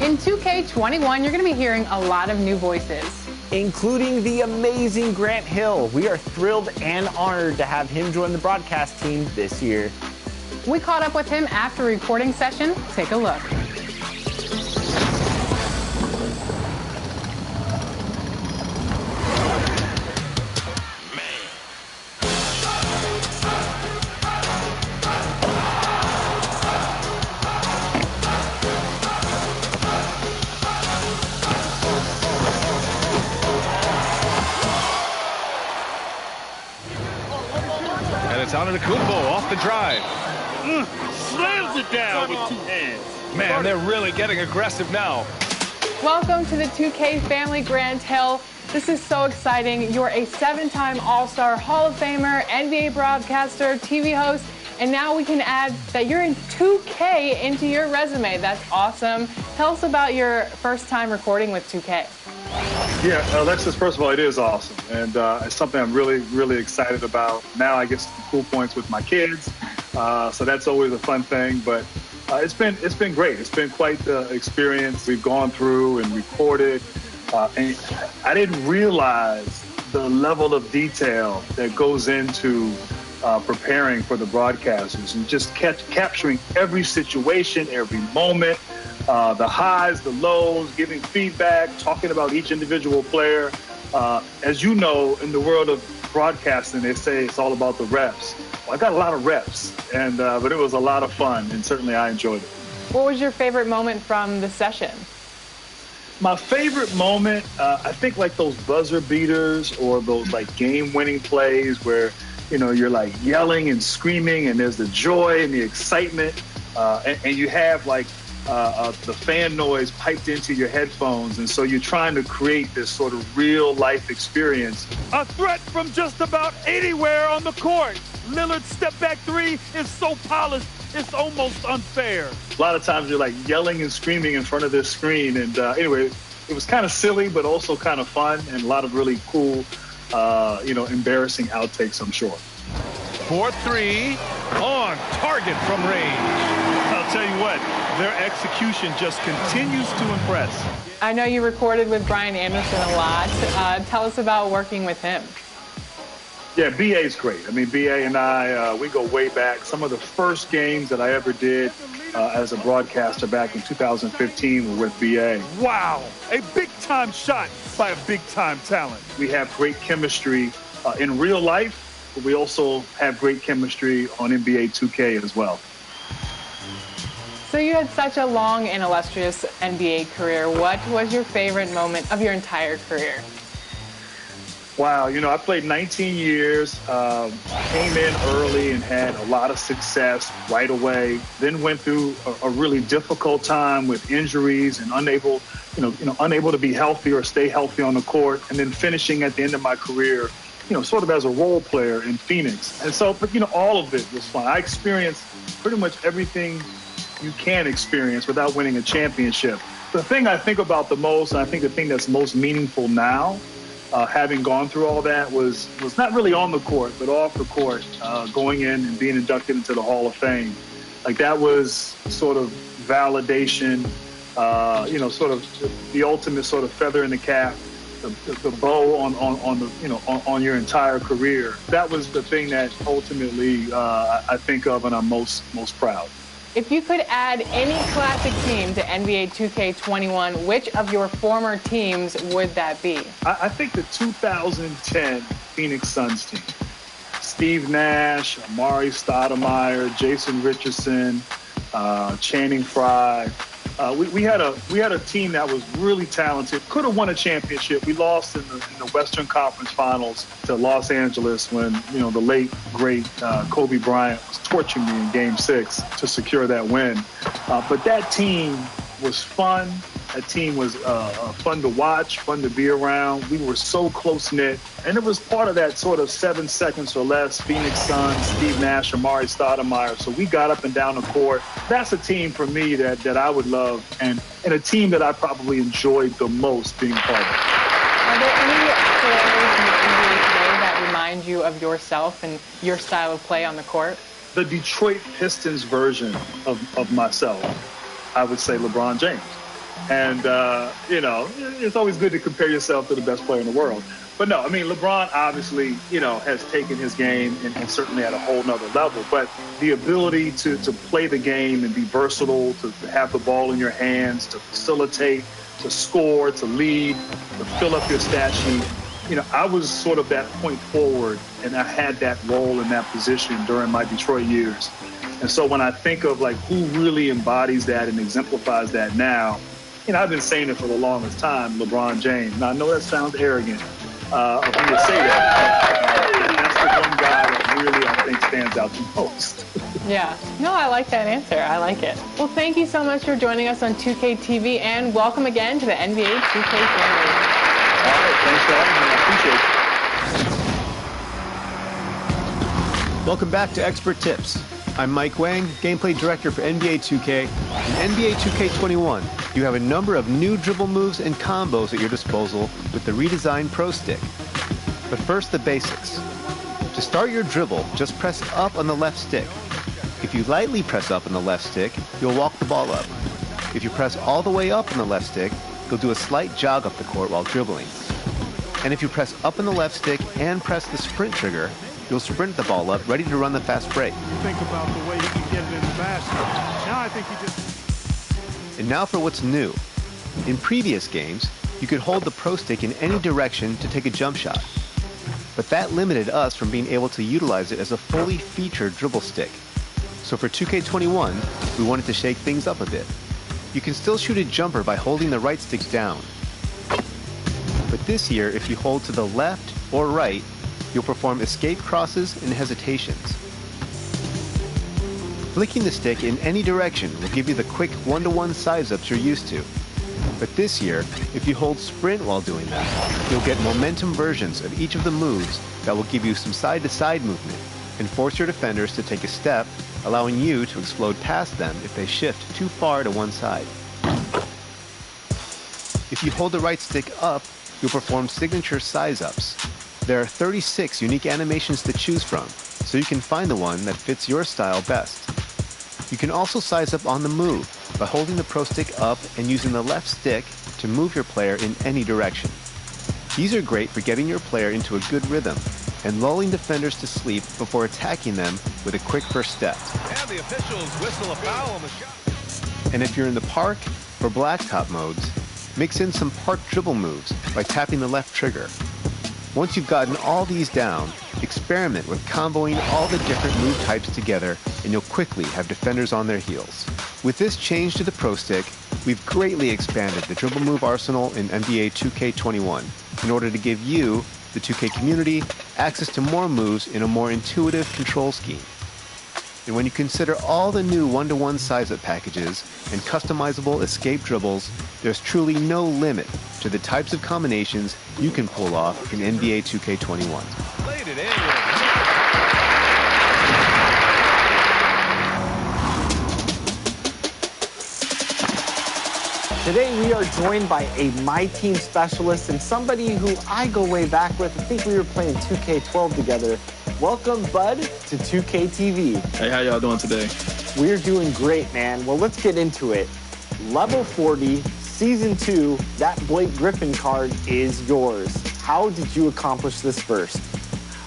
In 2K21, you're going to be hearing a lot of new voices, including the amazing Grant Hill. We are thrilled and honored to have him join the broadcast team this year. We caught up with him after a recording session. Take a look. And it's Antetokounmpo off the drive. Slams it down with two hands. Man, they're really getting aggressive now. Welcome to the 2K family, Grant Hill. This is so exciting. You're a 7-time All-Star, Hall of Famer, NBA broadcaster, TV host, and now we can add that you're in 2K into your resume. That's awesome. Tell us about your first time recording with 2K. Yeah, Alexis, first of all, it is awesome. And it's something I'm really, really excited about. Now I get some cool points with my kids. So that's always a fun thing. But it's been great. It's been quite the experience. We've gone through and recorded. And I didn't realize the level of detail that goes into preparing for the broadcasters and just capturing every situation, every moment. The highs, the lows, giving feedback, talking about each individual player. As you know, in the world of broadcasting, they say it's all about the reps. Well, I got a lot of reps, but it was a lot of fun, and certainly I enjoyed it. What was your favorite moment from the session? My favorite moment, I think like those buzzer beaters or those like game-winning plays where, you know, you're like yelling and screaming and there's the joy and the excitement, and you have like the fan noise piped into your headphones, and so you're trying to create this sort of real life experience. A threat from just about anywhere on the court. Lillard's step back three is so polished, it's almost unfair. A lot of times you're like yelling and screaming in front of this screen, and anyway, it was kind of silly, but also kind of fun, and a lot of really cool, embarrassing outtakes, I'm sure. 4-3 on target from range. I'll tell you what, their execution just continues to impress. I know you recorded with Brian Anderson a lot. Tell us about working with him. Yeah, BA's great. I mean, BA and I, we go way back. Some of the first games that I ever did as a broadcaster back in 2015 were with BA. Wow, a big-time shot by a big-time talent. We have great chemistry in real life, but we also have great chemistry on NBA 2K as well. So you had such a long and illustrious NBA career. What was your favorite moment of your entire career? Wow, you know, I played 19 years, came in early and had a lot of success right away, then went through a really difficult time with injuries and unable to be healthy or stay healthy on the court, and then finishing at the end of my career, you know, sort of as a role player in Phoenix. And so, but, you know, all of it was fun. I experienced pretty much everything you can experience without winning a championship. The thing I think about the most, and I think the thing that's most meaningful now, having gone through all that, was not really on the court, but off the court, going in and being inducted into the Hall of Fame. Like, that was sort of validation, you know, sort of the ultimate sort of feather in the cap, the bow on your entire career. That was the thing that ultimately I think of and I'm most proud. If you could add any classic team to NBA 2K21, which of your former teams would that be? I think the 2010 Phoenix Suns team. Steve Nash, Amari Stoudemire, Jason Richardson, Channing Frye. We had a team that was really talented. Could have won a championship. We lost in the Western Conference Finals to Los Angeles when, you know, the late great Kobe Bryant was torching me in Game 6 to secure that win. But that team was fun. That team was fun to watch, fun to be around. We were so close-knit. And it was part of that sort of 7 seconds or less Phoenix Suns, Steve Nash, Amari Stoudemire. So we got up and down the court. That's a team for me that I would love, and a team that I probably enjoyed the most being part of. Are there any players in the NBA today that remind you of yourself and your style of play on the court? The Detroit Pistons version of myself, I would say LeBron James. And, you know, it's always good to compare yourself to the best player in the world. But no, I mean, LeBron obviously, you know, has taken his game and certainly at a whole nother level. But the ability to play the game and be versatile, to have the ball in your hands, to facilitate, to score, to lead, to fill up your stat sheet. You know, I was sort of that point forward, and I had that role in that position during my Detroit years. And so when I think of, like, who really embodies that and exemplifies that now, you know, I've been saying it for the longest time, LeBron James. Now, I know that sounds arrogant of me to say that, but that's the one guy that really, I think, stands out the most. Yeah. No, I like that answer. I like it. Well, thank you so much for joining us on 2K TV, and welcome again to the NBA 2K family. All right, thanks for having me. I appreciate it. Welcome back to Expert Tips. I'm Mike Wang, Gameplay Director for NBA 2K. In NBA 2K21, you have a number of new dribble moves and combos at your disposal with the redesigned Pro Stick. But first, the basics. To start your dribble, just press up on the left stick. If you lightly press up on the left stick, you'll walk the ball up. If you press all the way up on the left stick, you'll do a slight jog up the court while dribbling. And if you press up on the left stick and press the sprint trigger, you'll sprint the ball up, ready to run the fast break. Think about the way he can get it in the basket. Now I think he just... And now for what's new. In previous games, you could hold the Pro Stick in any direction to take a jump shot. But that limited us from being able to utilize it as a fully featured dribble stick. So for 2K21, we wanted to shake things up a bit. You can still shoot a jumper by holding the right stick down. But this year, if you hold to the left or right, you'll perform escape crosses and hesitations. Flicking the stick in any direction will give you the quick one-to-one size-ups you're used to. But this year, if you hold sprint while doing that, you'll get momentum versions of each of the moves that will give you some side-to-side movement and force your defenders to take a step, allowing you to explode past them if they shift too far to one side. If you hold the right stick up, you'll perform signature size-ups. There are 36 unique animations to choose from, so you can find the one that fits your style best. You can also size up on the move by holding the Pro Stick up and using the left stick to move your player in any direction. These are great for getting your player into a good rhythm, and lulling defenders to sleep before attacking them with a quick first step. And the officials whistle a foul on the shot. And if you're in the park or blacktop modes, mix in some park dribble moves by tapping the left trigger. Once you've gotten all these down, experiment with comboing all the different move types together, and you'll quickly have defenders on their heels. With this change to the Pro Stick, we've greatly expanded the dribble move arsenal in NBA 2K21 in order to give you, the 2K community, access to more moves in a more intuitive control scheme. And when you consider all the new one-to-one size-up packages and customizable escape dribbles, there's truly no limit to the types of combinations you can pull off in NBA 2K21. Laid it in. Today we are joined by a My Team specialist and somebody who I go way back with. I think we were playing 2K12 together. Welcome, Bud, to 2K TV. Hey, how y'all doing today? We're doing great, man. Well, let's get into it. Level 40, Season 2, that Blake Griffin card is yours. How did you accomplish this first?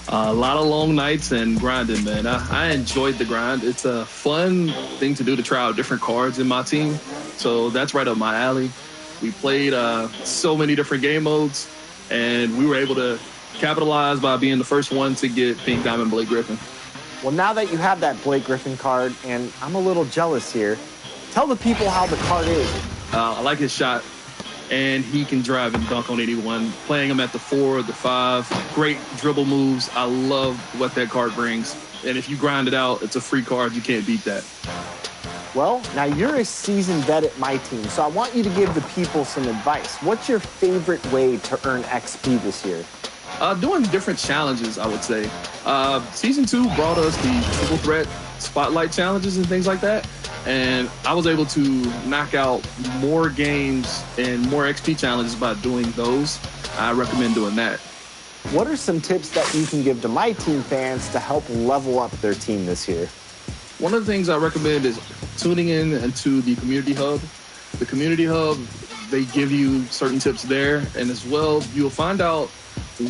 A lot of long nights and grinding, man. I enjoyed the grind. It's a fun thing to do to try out different cards in my team. So that's right up my alley. We played so many different game modes, and we were able to capitalize by being the first one to get Pink Diamond Blake Griffin. Well, now that you have that Blake Griffin card, and I'm a little jealous here, tell the people how the card is. I like his shot, and he can drive and dunk on anyone. Playing him at the 4, the 5, great dribble moves. I love what that card brings. And if you grind it out, it's a free card. You can't beat that. Well, now you're a seasoned vet at My Team, so I want you to give the people some advice. What's your favorite way to earn XP this year? Doing different challenges, I would say. Season 2 brought us the triple threat spotlight challenges and things like that. And I was able to knock out more games and more XP challenges by doing those. I recommend doing that. What are some tips that you can give to My Team fans to help level up their team this year? One of the things I recommend is tuning in into the Community Hub. The Community Hub, they give you certain tips there. And as well, you'll find out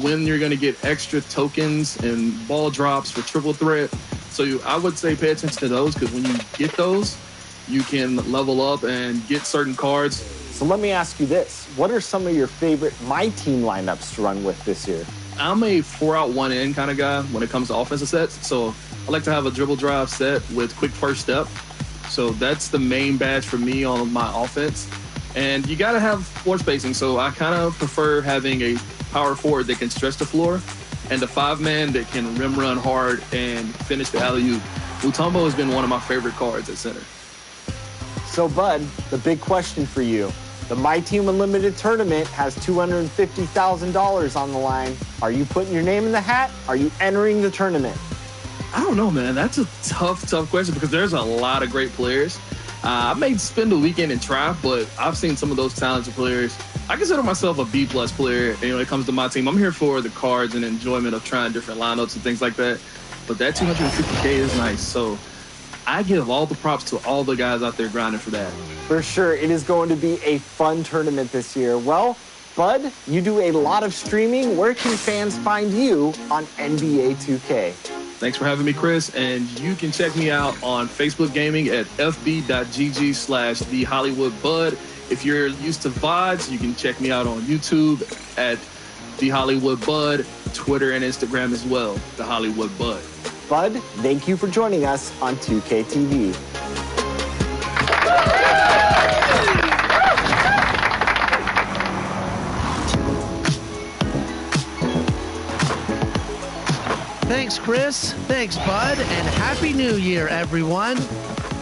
when you're going to get extra tokens and ball drops for triple threat. So I would say pay attention to those, because when you get those, you can level up and get certain cards. So let me ask you this. What are some of your favorite My Team lineups to run with this year? I'm a 4-out, 1-in kind of guy when it comes to offensive sets. So I like to have a dribble drive set with quick first step. So that's the main badge for me on my offense. And you got to have floor spacing. So I kind of prefer having a power forward that can stretch the floor and the 5-man that can rim run hard and finish the alley-oop. Mutombo has been one of my favorite cards at center. So, Bud, the big question for you. The My Team Unlimited tournament has $250,000 on the line. Are you putting your name in the hat? Are you entering the tournament? I don't know, man. That's a tough question, because there's a lot of great players. I may spend the weekend and try, but I've seen some of those talented players. I consider myself a B+ player when it comes to my team. I'm here for the cards and enjoyment of trying different lineups and things like that. But that $250K is nice. So I give all the props to all the guys out there grinding for that. For sure. It is going to be a fun tournament this year. Well, Bud, you do a lot of streaming. Where can fans find you on NBA 2K? Thanks for having me, Chris. And you can check me out on Facebook Gaming at fb.gg/TheHollywoodBud. If you're used to VODs, you can check me out on YouTube at The Hollywood Bud, Twitter and Instagram as well, The Hollywood Bud. Bud, thank you for joining us on 2K TV. Thanks, Chris. Thanks, Bud. And Happy New Year, everyone.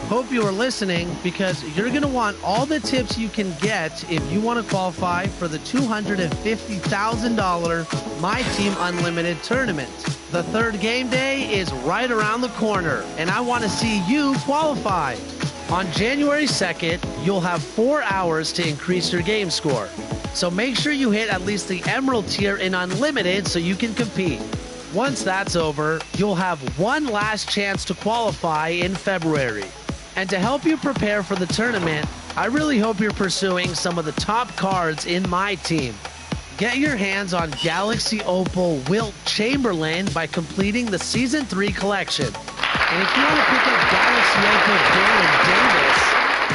Hope you are listening, because you're going to want all the tips you can get if you want to qualify for the $250,000 My Team Unlimited tournament. The third game day is right around the corner, and I want to see you qualify. On January 2nd, you'll have 4 hours to increase your game score. So make sure you hit at least the Emerald tier in Unlimited so you can compete. Once that's over, you'll have one last chance to qualify in February. And to help you prepare for the tournament, I really hope you're pursuing some of the top cards in My Team. Get your hands on Galaxy Opal Wilt Chamberlain by completing the Season 3 collection. And if you want to pick up Galaxy Opal Baron Davis,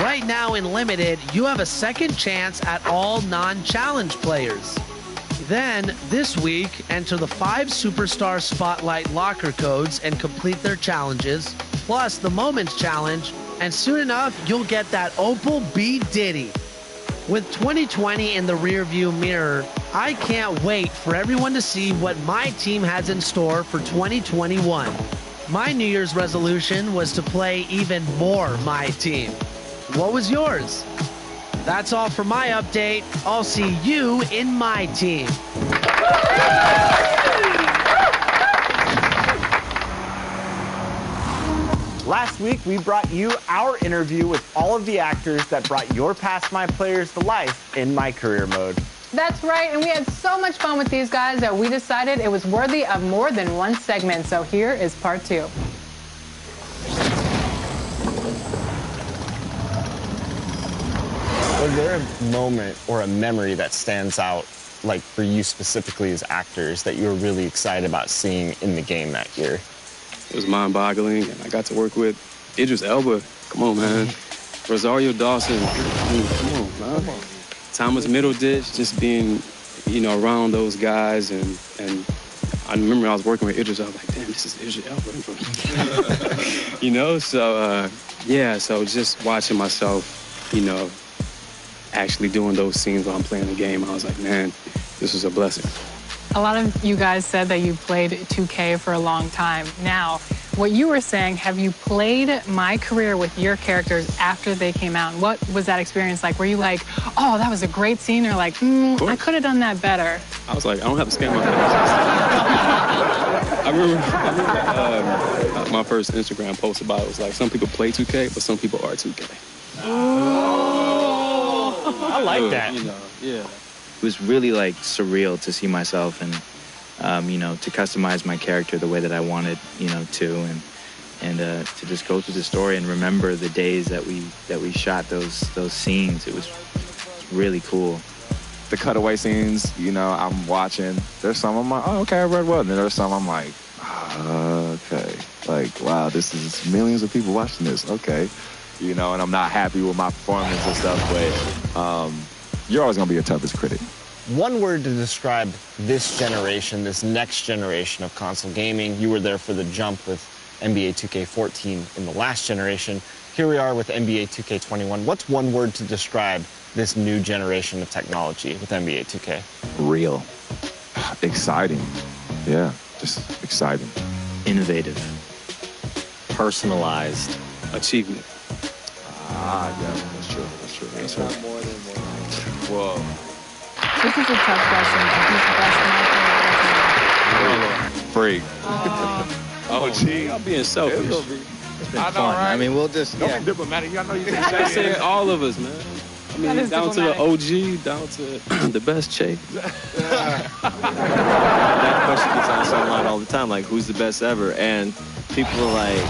right now in Limited, you have a second chance at all non-challenge players. Then, this week, enter the 5 Superstar Spotlight locker codes and complete their challenges, plus the Moments Challenge, and soon enough, you'll get that Opal B. Diddy. With 2020 in the rearview mirror, I can't wait for everyone to see what my team has in store for 2021. My New Year's resolution was to play even more my team. What was yours? That's all for my update. I'll see you in my team. Last week, we brought you our interview with all of the actors that brought your Past My players to life in My Career mode. That's right, and we had so much fun with these guys that we decided it was worthy of more than one segment. So here is part 2. Was there a moment or a memory that stands out, like for you specifically as actors, that you were really excited about seeing in the game that year? It was mind-boggling, and I got to work with Idris Elba. Come on, man. Rosario Dawson. I mean, come on, man. Thomas Middleditch, just being, you know, around those guys, and I remember I was working with Idris. I was like, damn, this is Idris Elba. You know, so yeah, so just watching myself, you know, actually doing those scenes while I'm playing the game, I was like, man, this was a blessing. A lot of you guys said that you played 2K for a long time. Now, what you were saying, have you played My Career with your characters after they came out? And what was that experience like? Were you like, oh, that was a great scene, or like, I could have done that better? I was like, I don't have to scan my face. I remember my first Instagram post about it was like, some people play 2K, but some people are 2K. I like that. You know, yeah. It was really like surreal to see myself and, you know, to customize my character the way that I wanted, you know, to to just go through the story and remember the days that we shot those scenes. It was really cool. The cutaway scenes, you know, I'm watching. There's some I'm like, oh, okay, I read well. And then there's some I'm like, okay, like, wow, this is millions of people watching this. Okay, you know, and I'm not happy with my performance and stuff, but you're always going to be your toughest critic. One word to describe this generation, this next generation of console gaming. You were there for the jump with NBA 2K14 in the last generation. Here we are with NBA 2K21. What's one word to describe this new generation of technology with NBA 2K? Real. Exciting. Yeah, just exciting. Innovative. Personalized. Achievement. Ah, yeah, that's true. That's true. That's true. More than one. Whoa. This is a tough question. Who's the best Freak. Oh, gee, I'm being selfish. It's been fun. I mean, we'll just, Don't be diplomatic. Y'all know you can I said all of us, man. I mean, down to the OG, down to the best chick. That question gets asked online all the time, like, who's the best ever? And people are like,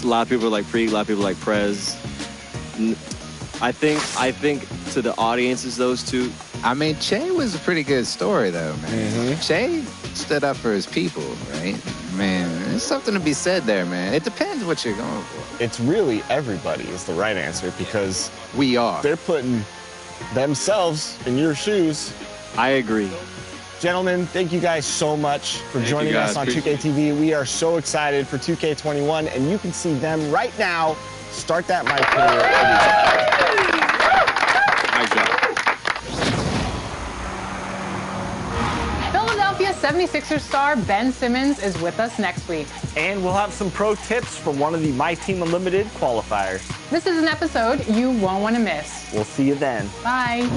a lot of people are like Preek, a lot of people are like Prez. I think to the audience is those two. I mean, Che was a pretty good story, though, man. Che stood up for his people, right? Man, there's something to be said there, man. It depends what you're going for. It's really everybody is the right answer, because we are. They're putting themselves in your shoes. I agree. Gentlemen, thank you guys so much for joining us on 2K TV. We are so excited for 2K21, and you can see them right now. Start that My Career. Nice job. Philadelphia 76ers star Ben Simmons is with us next week. And we'll have some pro tips from one of the My Team Unlimited qualifiers. This is an episode you won't want to miss. We'll see you then. Bye.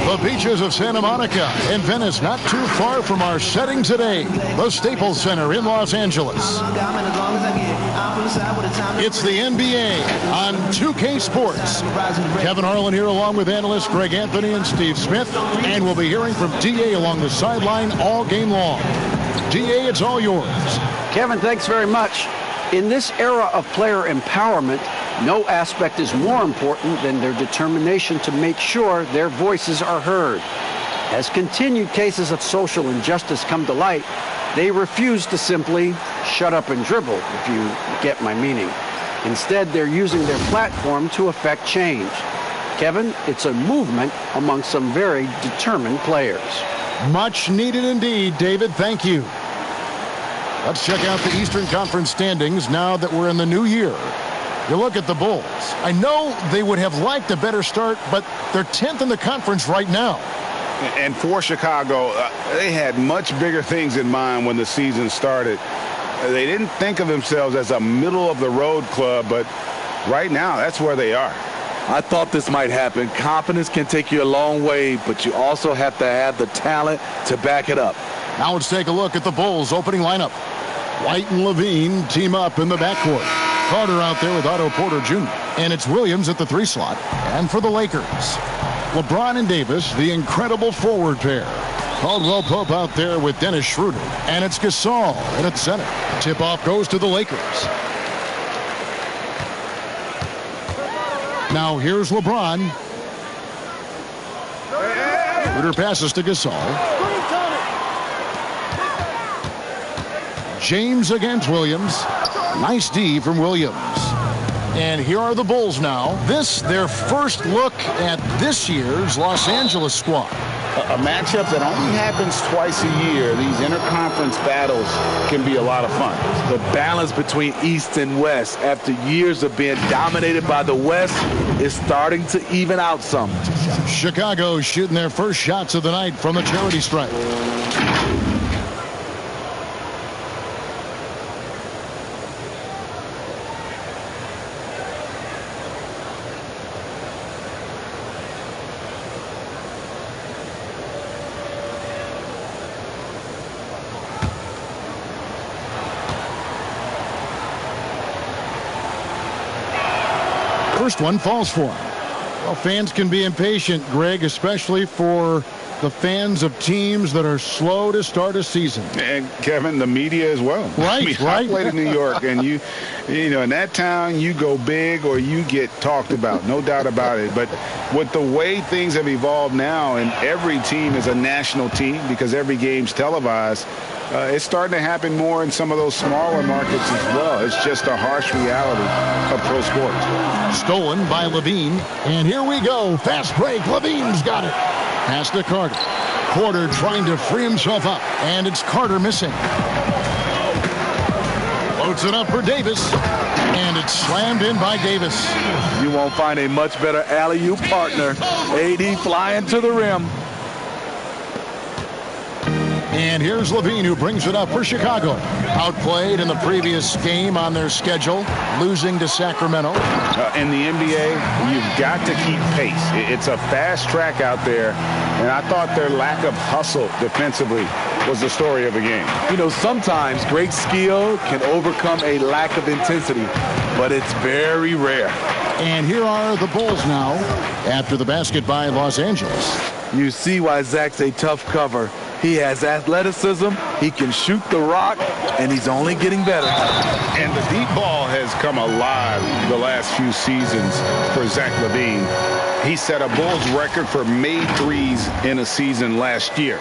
The beaches of Santa Monica and Venice, not too far from our setting today, the Staples Center in Los Angeles. It's the NBA on 2K Sports. Kevin Harlan here along with analysts Greg Anthony and Steve Smith, and we'll be hearing from DA along the sideline all game long. DA, it's all yours. Kevin, thanks very much. In this era of player empowerment, no aspect is more important than their determination to make sure their voices are heard. As continued cases of social injustice come to light, they refuse to simply shut up and dribble, if you get my meaning. Instead, they're using their platform to affect change. Kevin, it's a movement among some very determined players. Much needed indeed, David. Thank you. Let's check out the Eastern Conference standings now that we're in the new year. You look at the Bulls. I know they would have liked a better start, but they're 10th in the conference right now. And for Chicago, they had much bigger things in mind when the season started. They didn't think of themselves as a middle-of-the-road club, but right now, that's where they are. I thought this might happen. Confidence can take you a long way, but you also have to have the talent to back it up. Now let's take a look at the Bulls' opening lineup. White and Levine team up in the backcourt. Carter out there with Otto Porter Jr. And it's Williams at the 3 slot. And for the Lakers, LeBron and Davis, the incredible forward pair. Caldwell Pope out there with Dennis Schroeder. And it's Gasol in at center. Tip-off goes to the Lakers. Now here's LeBron. Schroeder passes to Gasol. James against Williams. Nice D from Williams. And here are the Bulls now. This, their first look at this year's Los Angeles squad. A matchup that only happens twice a year. These interconference battles can be a lot of fun. The balance between East and West after years of being dominated by the West is starting to even out some. Chicago shooting their first shots of the night from the charity stripe. First one falls for him. Well, fans can be impatient, Greg, especially for the fans of teams that are slow to start a season. And Kevin, the media as well. Right, I mean, right. I played in New York, and you know, in that town, you go big or you get talked about, no doubt about it. But with the way things have evolved now, and every team is a national team because every game's televised, it's starting to happen more in some of those smaller markets as well. It's just a harsh reality of pro sports. Stolen by Levine. And here we go. Fast break. Levine's got it. Pass to Carter. Porter trying to free himself up. And it's Carter missing. Floats it up for Davis. And it's slammed in by Davis. You won't find a much better alley-oop partner. AD flying to the rim. And here's Levine, who brings it up for Chicago. Outplayed in the previous game on their schedule, losing to Sacramento. In the NBA, you've got to keep pace. It's a fast track out there, and I thought their lack of hustle defensively was the story of the game. You know, sometimes great skill can overcome a lack of intensity, but it's very rare. And here are the Bulls now after the basket by Los Angeles. You see why Zach's a tough cover. He has athleticism, he can shoot the rock, and he's only getting better. And the deep ball has come alive the last few seasons for Zach Levine. He set a Bulls record for made threes in a season last year.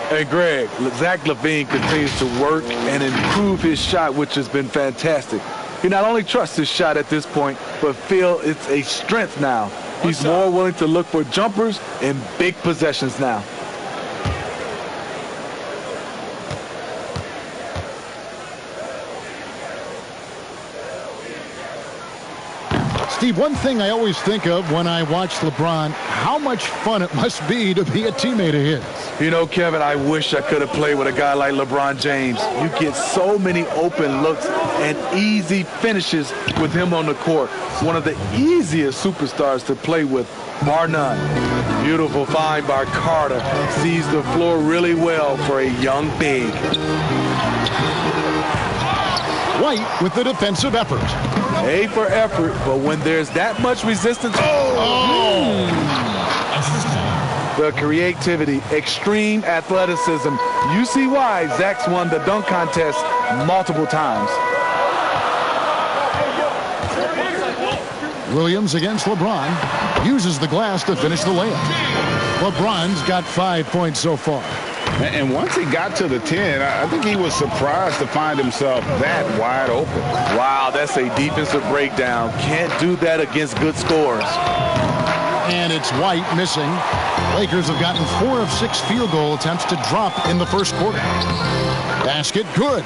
Hey, Greg, Zach Levine continues to work and improve his shot, which has been fantastic. He not only trusts his shot at this point, but feel it's a strength now. He's more willing to look for jumpers in big possessions now. Steve, one thing I always think of when I watch LeBron, how much fun it must be to be a teammate of his. You know, Kevin, I wish I could have played with a guy like LeBron James. You get so many open looks and easy finishes with him on the court. One of the easiest superstars to play with bar none. Beautiful find by Carter. Sees the floor really well for a young big. White with the defensive effort. A for effort, but when there's that much resistance, the creativity, extreme athleticism. You see why Zach's won the dunk contest multiple times. Williams against LeBron. Uses the glass to finish the layup. LeBron's got 5 points so far. And once he got to the 10, I think he was surprised to find himself that wide open. Wow, that's a defensive breakdown. Can't do that against good scores. And it's White missing. Lakers have gotten 4 of 6 field goal attempts to drop in the first quarter. Basket good.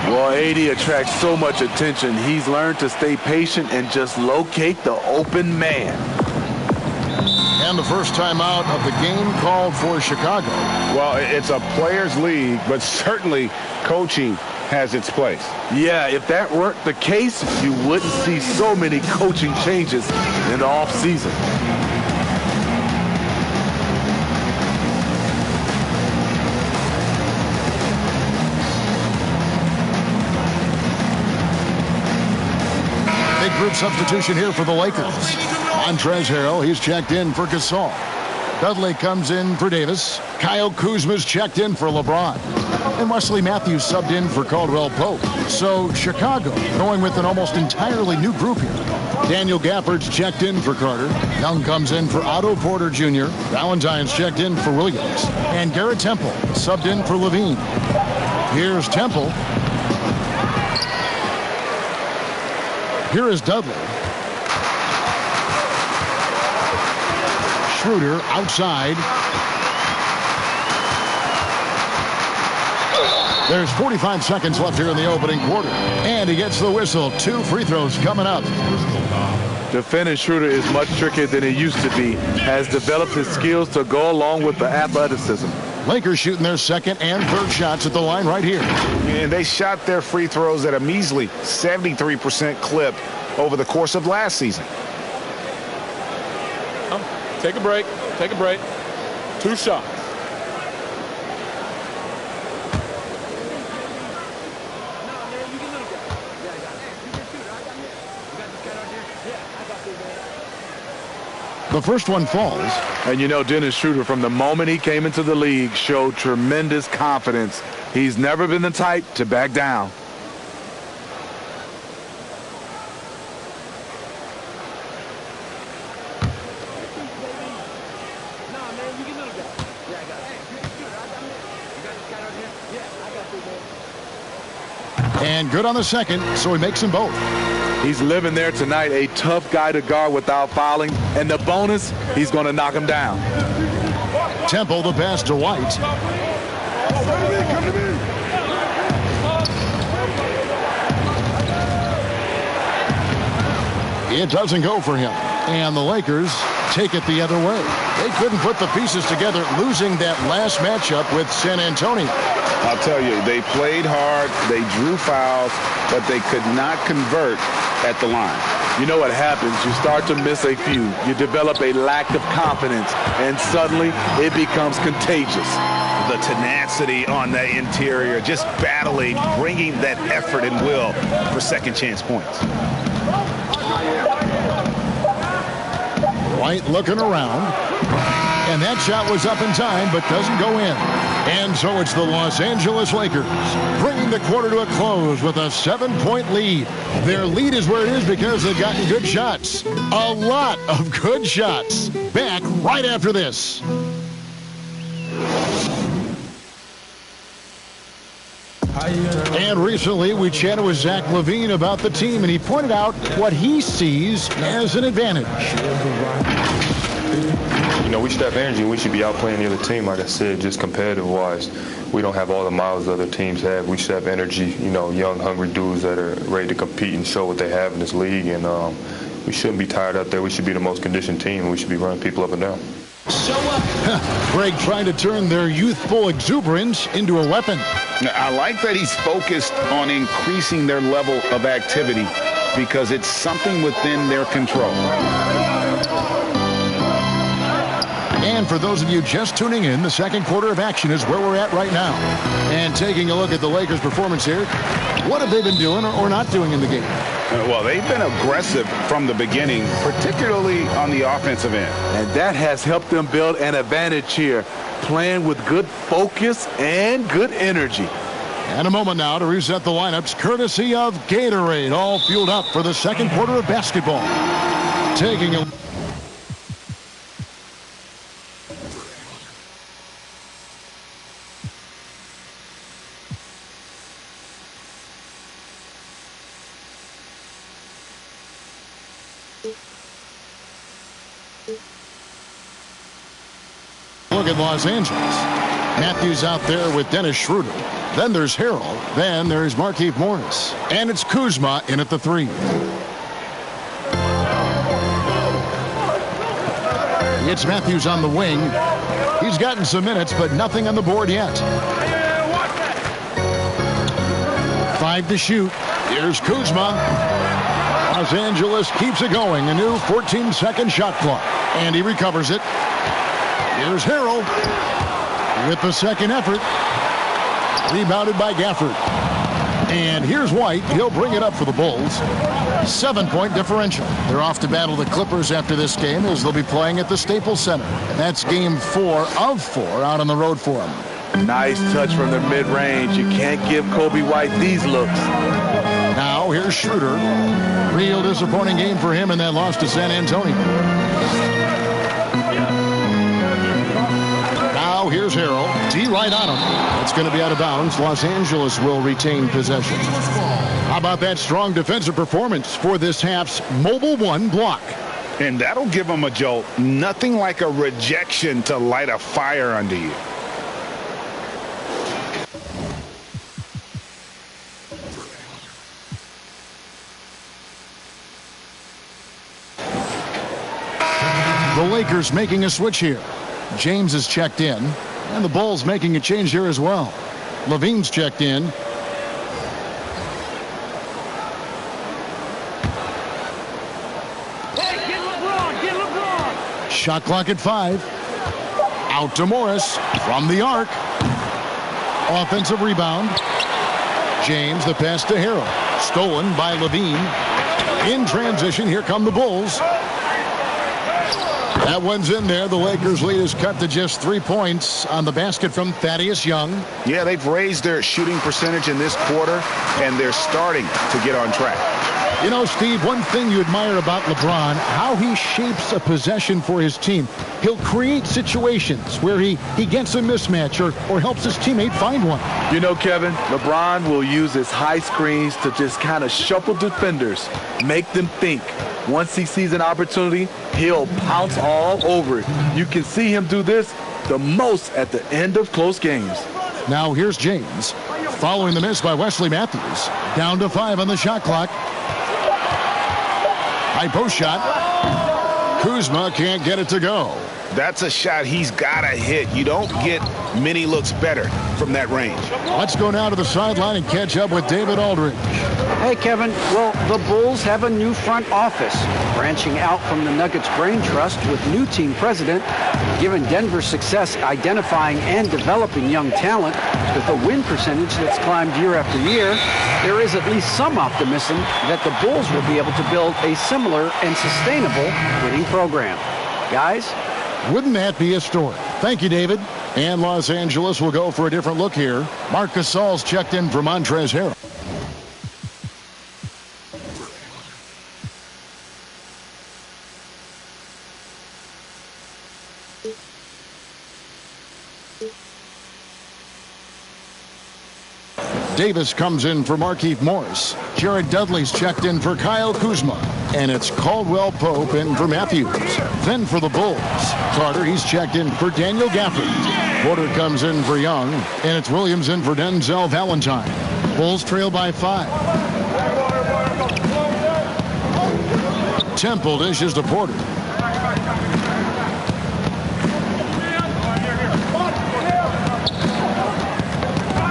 Well, AD attracts so much attention. He's learned to stay patient and just locate the open man. And the first timeout of the game called for Chicago. Well, it's a players' league, but certainly coaching has its place. Yeah, if that weren't the case, you wouldn't see so many coaching changes in the offseason. Big group substitution here for the Lakers. Montrezl Harrell, he's checked in for Gasol. Dudley comes in for Davis. Kyle Kuzma's checked in for LeBron. And Wesley Matthews subbed in for Caldwell Pope. So Chicago going with an almost entirely new group here. Daniel Gafford's checked in for Carter. Young comes in for Otto Porter Jr. Valentine's checked in for Williams. And Garrett Temple subbed in for Levine. Here's Temple. Here is Dudley. Schroeder outside. There's 45 seconds left here in the opening quarter. And he gets the whistle. 2 free throws coming up. Defending Schroeder is much trickier than it used to be. Has developed his skills to go along with the athleticism. Lakers shooting their second and third shots at the line right here. And they shot their free throws at a measly 73% clip over the course of last season. Take a break. Take a break. 2 shots. The first one falls. And you know, Dennis Schroeder, from the moment he came into the league, showed tremendous confidence. He's never been the type to back down. And good on the second, so he makes them both. He's living there tonight, a tough guy to guard without fouling. And the bonus, he's going to knock him down. Temple, the pass to White. It doesn't go for him. And the Lakers take it the other way. They couldn't put the pieces together, losing that last matchup with San Antonio. I'll tell you, they played hard, they drew fouls, but they could not convert at the line. You know what happens? You start to miss a few. You develop a lack of confidence, and suddenly it becomes contagious. The tenacity on the interior, just battling, bringing that effort and will for second chance points. White looking around. And that shot was up in time, but doesn't go in. And so it's the Los Angeles Lakers bringing the quarter to a close with a 7-point lead. Their lead is where it is because they've gotten good shots. A lot of good shots. Back right after this. And recently we chatted with Zach Levine about the team, and he pointed out what he sees as an advantage. You know, we should have energy, and we should be outplaying the other team. Like I said, just competitive-wise, we don't have all the miles the other teams have. We should have energy, you know, young, hungry dudes that are ready to compete and show what they have in this league. And we shouldn't be tired out there. We should be the most conditioned team, and we should be running people up and down. Greg trying to turn their youthful exuberance into a weapon. I like that he's focused on increasing their level of activity because it's something within their control. And for those of you just tuning in, the second quarter of action is where we're at right now. And taking a look at the Lakers' performance here, what have they been doing or not doing in the game? Well, they've been aggressive from the beginning, particularly on the offensive end. And that has helped them build an advantage here, playing with good focus and good energy. And a moment now to reset the lineups, courtesy of Gatorade, all fueled up for the second quarter of basketball. Taking a look at Los Angeles. Matthews out there with Dennis Schroeder. Then there's Harrell. Then there's Markieff Morris. And it's Kuzma in at the 3. It's Matthews on the wing. He's gotten some minutes, but nothing on the board yet. 5 to shoot. Here's Kuzma. Los Angeles keeps it going. A new 14-second shot clock. And he recovers it. Here's Harrell with the second effort. Rebounded by Gafford. And here's White. He'll bring it up for the Bulls. 7-point differential. They're off to battle the Clippers after this game as they'll be playing at the Staples Center. That's game 4 of 4 out on the road for them. Nice touch from the mid-range. You can't give Kobe White these looks. Now here's Schroeder. Real disappointing game for him in that loss to San Antonio. Now here's Harrell. D right on him. It's going to be out of bounds. Los Angeles will retain possession. How about that strong defensive performance for this half's Mobile 1 block? And that'll give them a jolt. Nothing like a rejection to light a fire under you. The Lakers making a switch here. James is checked in, and the Bulls making a change here as well. Levine's checked in. Hey, get LeBron, get LeBron. Shot clock at 5. Out to Morris from the arc. Offensive rebound. James, the pass to Harrell. Stolen by Levine. In transition, here come the Bulls. That one's in there. The Lakers' lead is cut to just 3 points on the basket from Thaddeus Young. Yeah, they've raised their shooting percentage in this quarter, and they're starting to get on track. You know, Steve, one thing you admire about LeBron, how he shapes a possession for his team. He'll create situations where he gets a mismatch or helps his teammate find one. You know, Kevin, LeBron will use his high screens to just kind of shuffle defenders, make them think. Once he sees an opportunity, he'll pounce all over it. You can see him do this the most at the end of close games. Now here's James, following the miss by Wesley Matthews. Down to 5 on the shot clock. High post shot. Kuzma can't get it to go. That's a shot he's got to hit. You don't get many looks better from that range. Let's go now to the sideline and catch up with David Aldridge. Hey, Kevin. Well, the Bulls have a new front office, branching out from the Nuggets brain trust with new team president. Given Denver's success identifying and developing young talent with a win percentage that's climbed year after year, there is at least some optimism that the Bulls will be able to build a similar and sustainable winning program. Guys? Wouldn't that be a story? Thank you, David. And Los Angeles will go for a different look here. Marc Gasol's checked in for Montrezl Harrell. Davis comes in for Markieff Morris. Jared Dudley's checked in for Kyle Kuzma. And it's Caldwell Pope in for Matthews. Then for the Bulls, Carter, he's checked in for Daniel Gafford. Porter comes in for Young. And it's Williams in for Denzel Valentine. Bulls trail by 5. Temple dishes to Porter.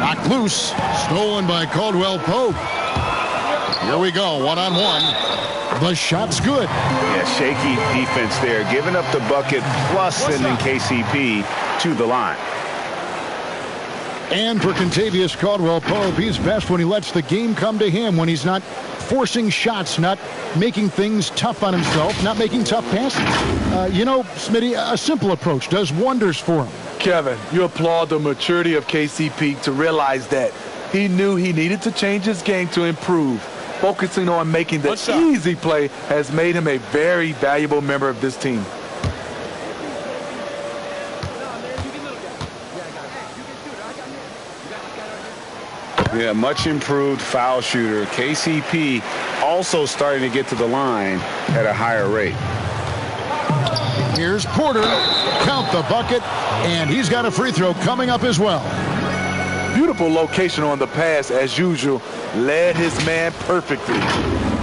Knocked loose. Stolen by Caldwell Pope. Here we go, one-on-one. The shot's good. Yeah, shaky defense there. Giving up the bucket plus sending KCP to the line. And for Kentavious Caldwell-Pope, he's best when he lets the game come to him, when he's not forcing shots, not making things tough on himself, not making tough passes. Smitty, a simple approach does wonders for him. Kevin, you applaud the maturity of KCP to realize that he knew he needed to change his game to improve. Focusing on making the easy play has made him a very valuable member of this team. Yeah, much improved foul shooter. KCP also starting to get to the line at a higher rate. Here's Porter. Count the bucket, and he's got a free throw coming up as well. Beautiful location on the pass, as usual. Led his man perfectly.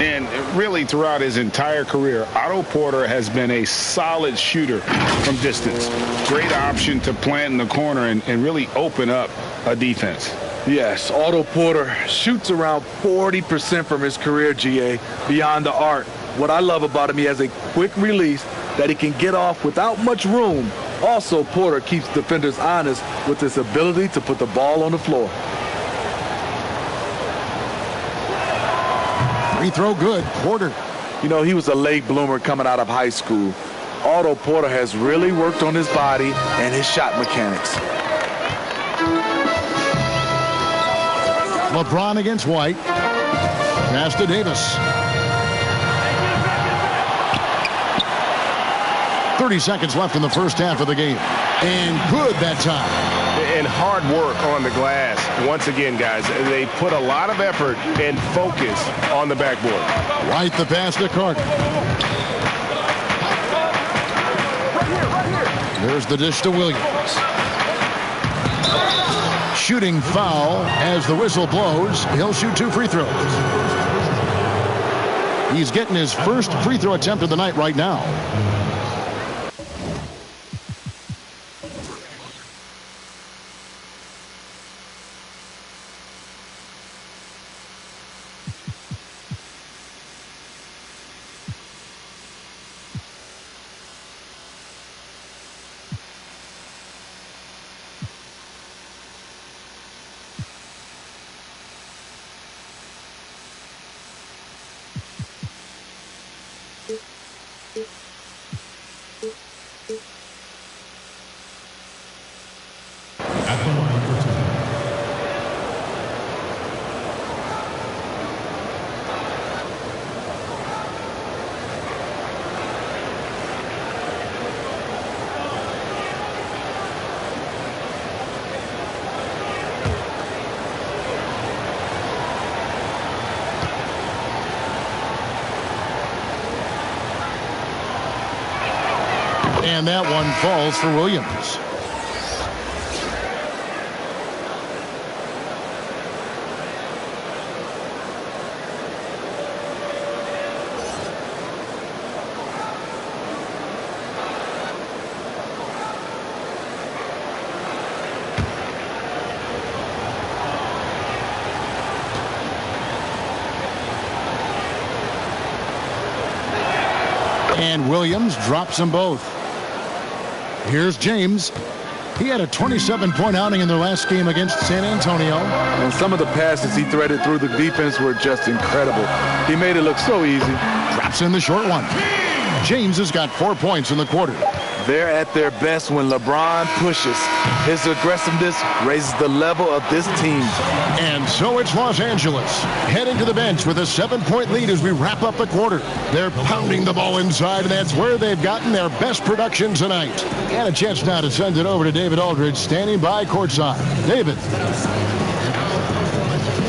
And really, throughout his entire career, Otto Porter has been a solid shooter from distance. Great option to plant in the corner and really open up a defense. Yes, Otto Porter shoots around 40% from his career, GA, beyond the arc. What I love about him, he has a quick release that he can get off without much room. Also, Porter keeps defenders honest with his ability to put the ball on the floor. Free throw good. Porter. You know, he was a late bloomer coming out of high school. Otto Porter has really worked on his body and his shot mechanics. LeBron against White. Pass to Davis. 30 seconds left in the first half of the game. And good that time. And hard work on the glass. Once again, guys, they put a lot of effort and focus on the backboard. White the pass to Carter. There's the dish to Williams. Shooting foul as the whistle blows. He'll shoot 2 free throws. He's getting his first free throw attempt of the night right now. And that one falls for Williams. And Williams drops them both. Here's James. He had a 27-point outing in their last game against San Antonio. And some of the passes he threaded through the defense were just incredible. He made it look so easy. Drops in the short one. James has got 4 points in the quarter. They're at their best when LeBron pushes. His aggressiveness raises the level of this team. And so it's Los Angeles heading to the bench with a 7-point lead as we wrap up the quarter. They're pounding the ball inside, and that's where they've gotten their best production tonight. And a chance now to send it over to David Aldridge, standing by courtside. David.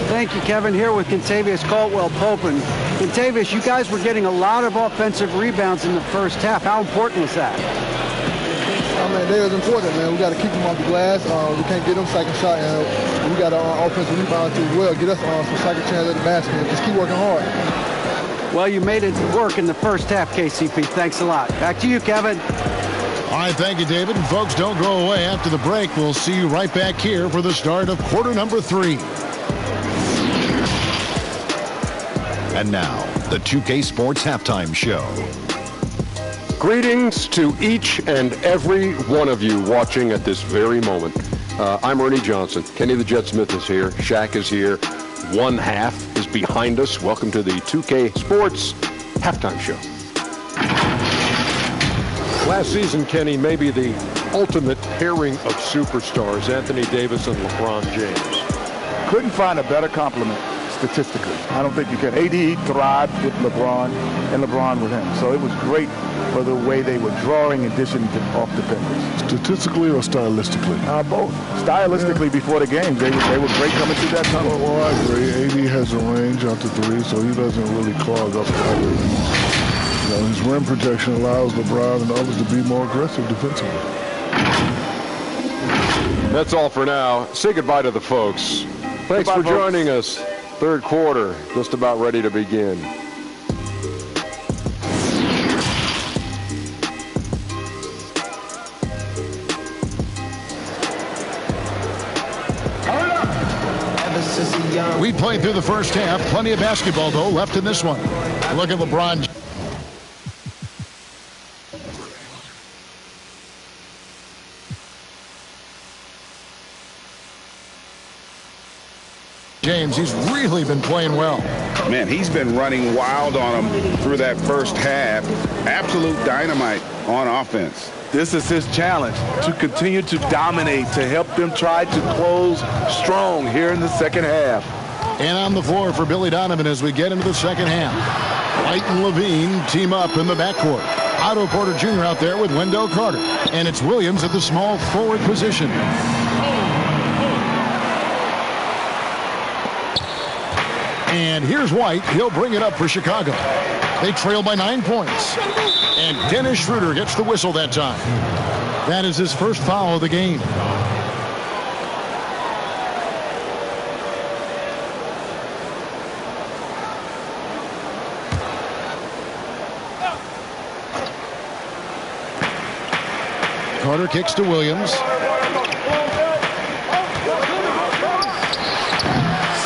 Thank you, Kevin. Here with Kentavious Caldwell-Pope. And Kentavious, you guys were getting a lot of offensive rebounds in the first half. How important was that? That was important, man. We got to keep them off the glass. We can't get them second shot, and we got our offensive rebound too as well. Get us some second chance at the basket and just keep working hard. Well, you made it work in the first half, KCP. Thanks a lot. Back to you, Kevin. All right, thank you, David. And folks, don't go away. After the break, we'll see you right back here for the start of quarter number 3. And now, the 2K Sports Halftime Show. Greetings to each and every one of you watching at this very moment. I'm Ernie Johnson. Kenny the Jet Smith is here. Shaq is here. One half is behind us. Welcome to the 2K Sports Halftime Show. Last season, Kenny, may be the ultimate pairing of superstars, Anthony Davis and LeBron James. Couldn't find a better compliment statistically. I don't think you can. AD thrived with LeBron and LeBron with him. So it was great for the way they were drawing and dishing off defenders. Statistically or stylistically? Both. Stylistically, before the game, they were great coming through that tunnel. Well, I agree. AD has a range out to three, so he doesn't really clog up the other. His rim protection allows LeBron and others to be more aggressive defensively. That's all for now. Say goodbye to the folks. Thanks for joining us. Third quarter, just about ready to begin. We played through the first half. Plenty of basketball, though, left in this one. Look at LeBron. James, he's really been playing well. Man, he's been running wild on him through that first half. Absolute dynamite on offense. This is his challenge, to continue to dominate, to help them try to close strong here in the second half. And on the floor for Billy Donovan as we get into the second half. White and Levine team up in the backcourt. Otto Porter Jr. out there with Wendell Carter. And it's Williams at the small forward position. And here's White. He'll bring it up for Chicago. They trail by 9 points. And Dennis Schroeder gets the whistle that time. That is his first foul of the game. Carter kicks to Williams.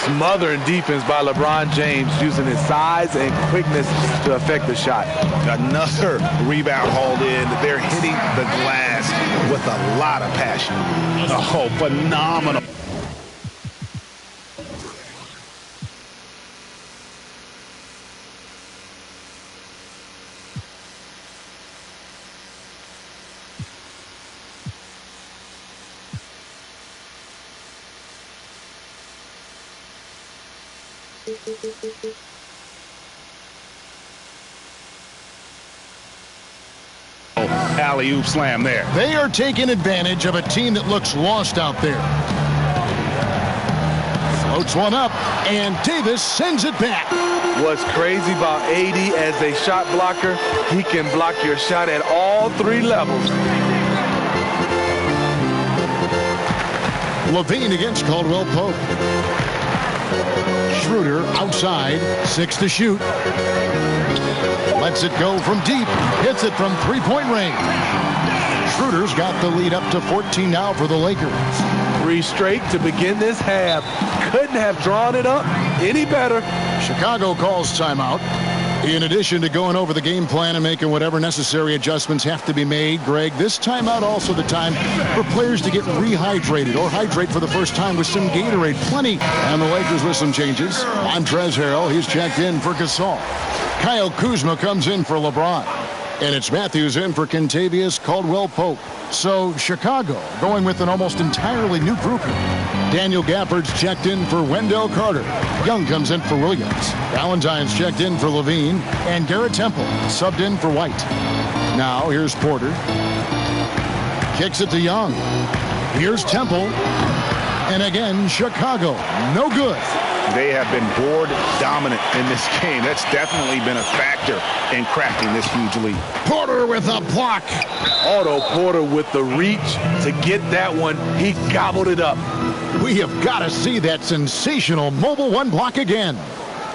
Smothering defense by LeBron James, using his size and quickness to affect the shot. Another rebound hauled in. They're hitting the glass with a lot of passion. Oh, phenomenal. Alley-oop slam there. They are taking advantage of a team that looks lost out there. Floats one up, and Davis sends it back. What's crazy about AD as a shot blocker, he can block your shot at all three levels. Levine against Caldwell Pope. Schroeder outside, 6 to shoot. Lets it go from deep, hits it from three-point range. Schroeder's got the lead up to 14 now for the Lakers. 3 straight to begin this half. Couldn't have drawn it up any better. Chicago calls timeout. In addition to going over the game plan and making whatever necessary adjustments have to be made, Greg, this timeout also the time for players to get rehydrated or hydrate for the first time with some Gatorade. Plenty. And the Lakers with some changes. I'm Trez Harrell. He's checked in for Gasol. Kyle Kuzma comes in for LeBron. And it's Matthews in for Kentavious Caldwell-Pope. So Chicago going with an almost entirely new grouping. Daniel Gafford's checked in for Wendell Carter. Young comes in for Williams. Valentine's checked in for Levine. And Garrett Temple subbed in for White. Now here's Porter. Kicks it to Young. Here's Temple. And again, Chicago. No good. They have been board dominant in this game. That's definitely been a factor in crafting this huge lead. Porter with a block. Otto Porter with the reach to get that one. He gobbled it up. We have got to see that sensational mobile one block again.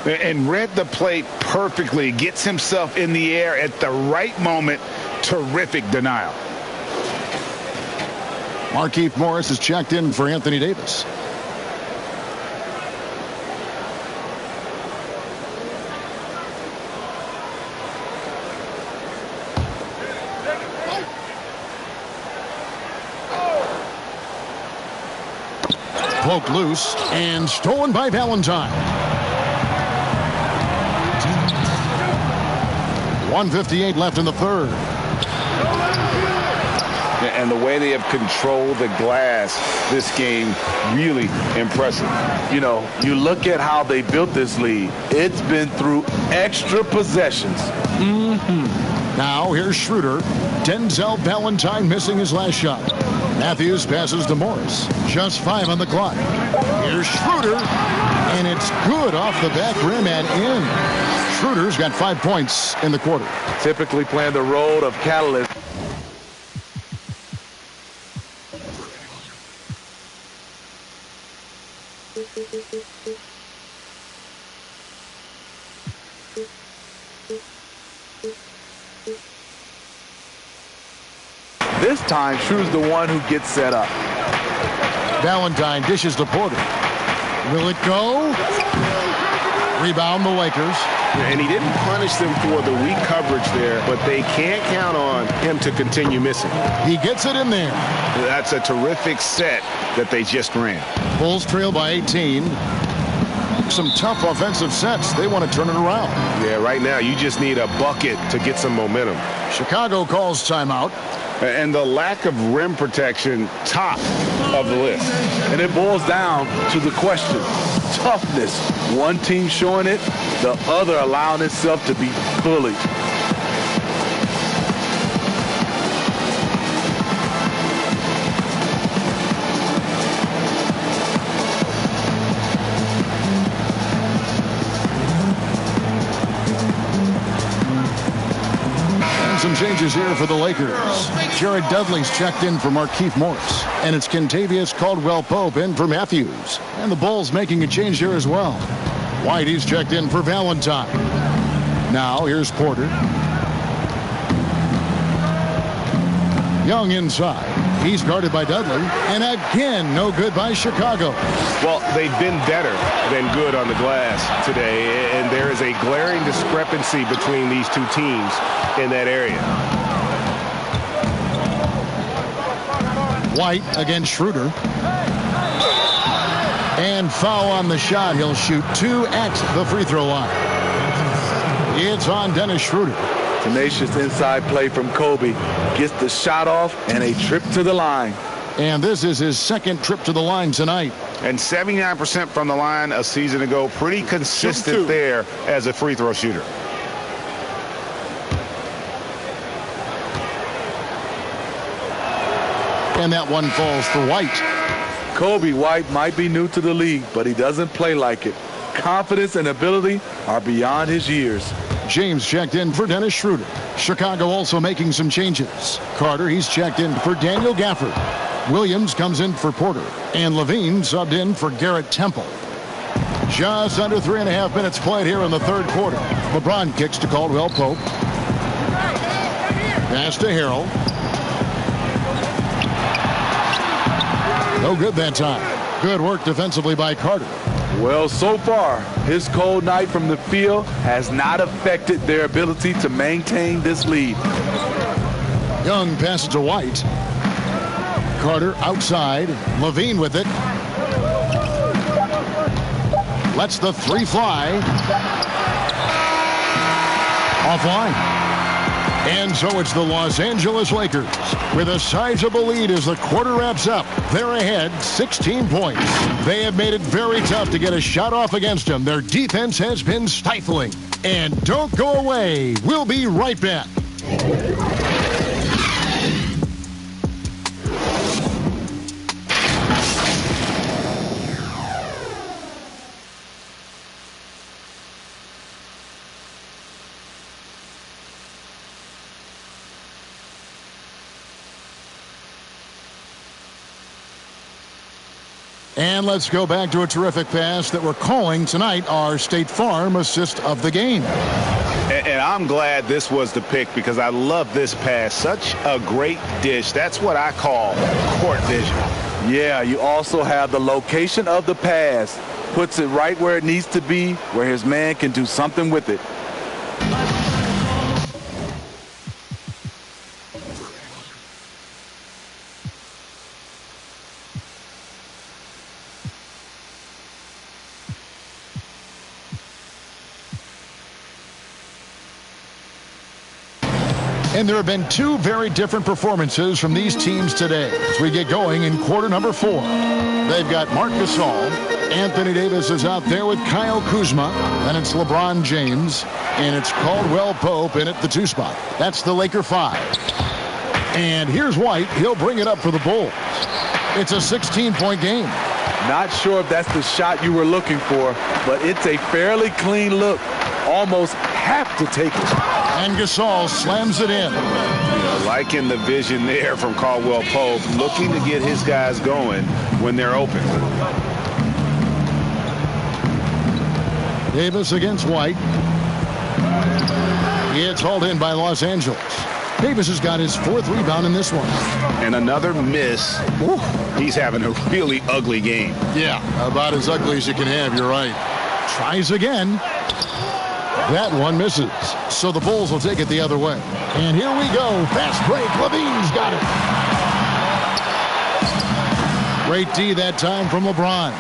And read the plate perfectly. Gets himself in the air at the right moment. Terrific denial. Markieff Morris is checked in for Anthony Davis. Poked loose and stolen by Valentine. 1:58 left in the third. And the way they have controlled the glass this game, really impressive. You know, you look at how they built this lead. It's been through extra possessions. Now here's Schroeder. Denzel Valentine missing his last shot. Matthews passes to Morris. Just 5 on the clock. Here's Schroeder. And it's good off the back rim and in. Schroeder's got 5 points in the quarter. Typically playing the role of catalyst. This time, Schroeder's the one who gets set up. Valentine dishes to Porter. Will it go? Rebound the Lakers. And he didn't punish them for the weak coverage there, but they can't count on him to continue missing. He gets it in there. That's a terrific set that they just ran. Bulls trail by 18. Some tough offensive sets. They want to turn it around. Yeah, right now you just need a bucket to get some momentum. Chicago calls timeout. And the lack of rim protection, top of the list. And it boils down to the question, toughness. One team showing it, the other allowing itself to be bullied. Some changes here for the Lakers. Jared Dudley's checked in for Markieff Morris. And it's Kentavious Caldwell-Pope in for Matthews. And the Bulls making a change here as well. Whitey's checked in for Valentine. Now here's Porter. Young inside. He's guarded by Dudley. And again, no good by Chicago. Well, they've been better than good on the glass today. And there is a glaring discrepancy between these two teams in that area. White against Schroeder. And foul on the shot. He'll shoot 2 at the free throw line. It's on Dennis Schroeder. Tenacious inside play from Kobe. Gets the shot off and a trip to the line. And this is his second trip to the line tonight. And 79% from the line a season ago. Pretty consistent there as a free throw shooter. And that one falls for White. Kobe White might be new to the league, but he doesn't play like it. Confidence and ability are beyond his years. James checked in for Dennis Schroeder. Chicago also making some changes. Carter, he's checked in for Daniel Gafford. Williams comes in for Porter. And Levine subbed in for Garrett Temple. Just under 3.5 minutes played here in the third quarter. LeBron kicks to Caldwell-Pope. Pass to Harrell. No good that time. Good work defensively by Carter. Well, so far, his cold night from the field has not affected their ability to maintain this lead. Young passes to White. Carter outside. Levine with it. Lets the 3 fly. Offline. And so it's the Los Angeles Lakers with a sizable lead as the quarter wraps up. They're ahead 16 points. They have made it very tough to get a shot off against them. Their defense has been stifling. And don't go away. We'll be right back. And let's go back to a terrific pass that we're calling tonight our State Farm assist of the game. And I'm glad this was the pick because I love this pass. Such a great dish. That's what I call court vision. Yeah, you also have the location of the pass. Puts it right where it needs to be, where his man can do something with it. And there have been two very different performances from these teams today as we get going in quarter number 4. They've got Marc Gasol. Anthony Davis is out there with Kyle Kuzma. And it's LeBron James. And it's Caldwell Pope in at the 2 spot. That's the Laker 5. And here's White. He'll bring it up for the Bulls. It's a 16-point game. Not sure if that's the shot you were looking for, but it's a fairly clean look. Almost have to take it. And Gasol slams it in. Liking the vision there from Caldwell Pope, looking to get his guys going when they're open. Davis against White. It's hauled in by Los Angeles. Davis has got his 4th rebound in this one. And another miss. Ooh, he's having a really ugly game. Yeah, about as ugly as you can have, you're right. Tries again. That one misses. So the Bulls will take it the other way. And here we go. Fast break. Levine's got it. Great D that time from LeBron.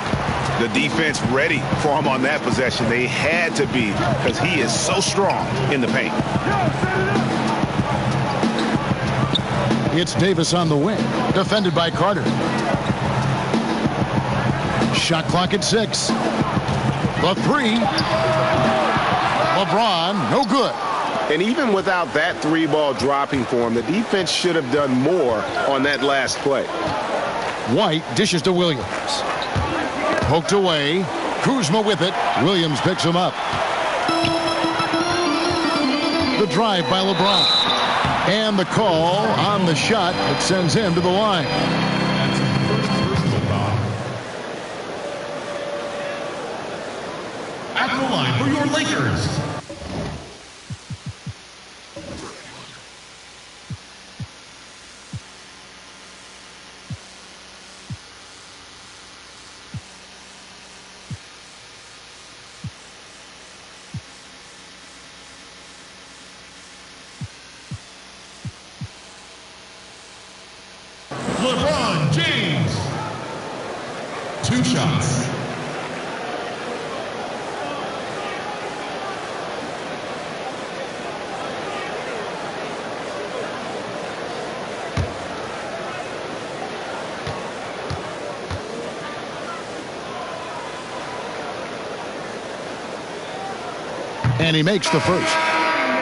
The defense ready for him on that possession. They had to be because he is so strong in the paint. It's Davis on the wing, defended by Carter. Shot clock at 6. The 3. LeBron, no good. And even without that 3-ball dropping for him, the defense should have done more on that last play. White dishes to Williams. Poked away. Kuzma with it. Williams picks him up. The drive by LeBron. And the call on the shot that sends him to the line. At the line for your Lakers. LeBron James. 2 shots. And he makes the first.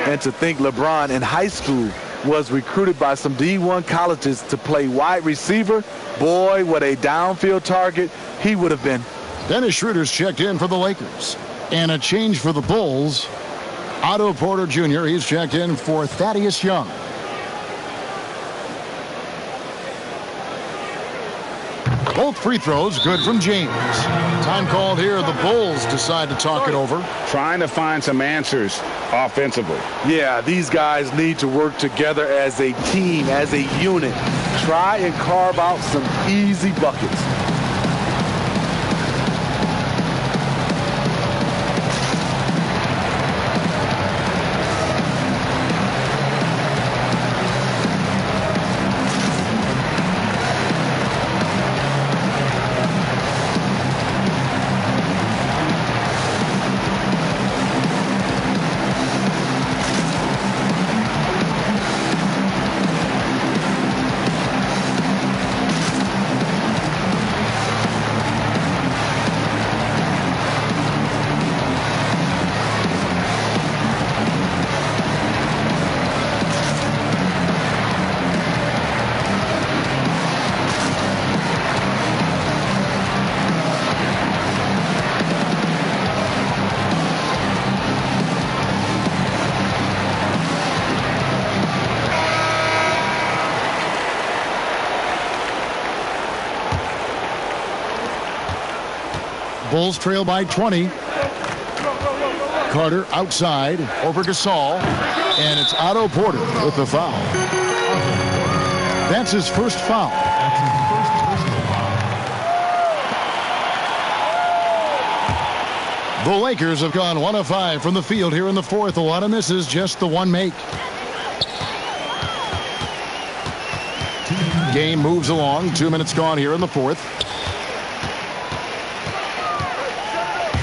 And to think LeBron in high school was recruited by some D1 colleges to play wide receiver. Boy, what a downfield target he would have been. Dennis Schroeder's checked in for the Lakers. And a change for the Bulls. Otto Porter Jr., he's checked in for Thaddeus Young. Both free throws good from James. Time called here. The Bulls decide to talk it over. Trying to find some answers offensively. Yeah, these guys need to work together as a team, as a unit. Try and carve out some easy buckets. Bulls trail by 20. Carter outside over Gasol. And it's Otto Porter with the foul. That's his first foul. The Lakers have gone 1 of 5 from the field here in the 4th. A lot of misses, just the one make. Game moves along. 2 minutes gone here in the 4th.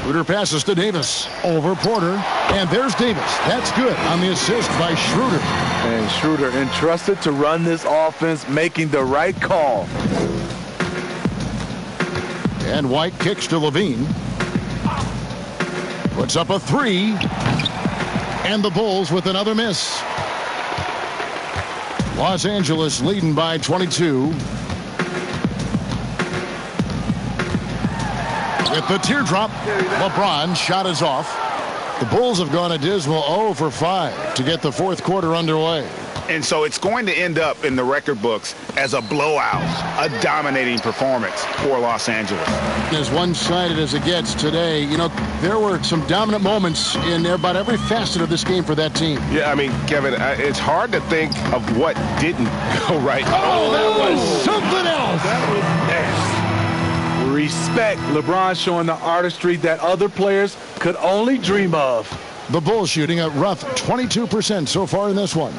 Schroeder passes to Davis. Over Porter. And there's Davis. That's good on the assist by Schroeder. And Schroeder entrusted to run this offense, making the right call. And White kicks to Levine. Puts up a three. And the Bulls with another miss. Los Angeles leading by 22. With the teardrop, LeBron shot is off. The Bulls have gone a dismal 0 for 5 to get the fourth quarter underway. And so it's going to end up in the record books as a blowout, a dominating performance for Los Angeles. As one-sided as it gets today, you know, there were some dominant moments in about every facet of this game for that team. Yeah, I mean, Kevin, it's hard to think of what didn't go right. Oh, that was something else. That was nasty. Respect. LeBron showing the artistry that other players could only dream of. The Bulls shooting a rough 22% so far in this one.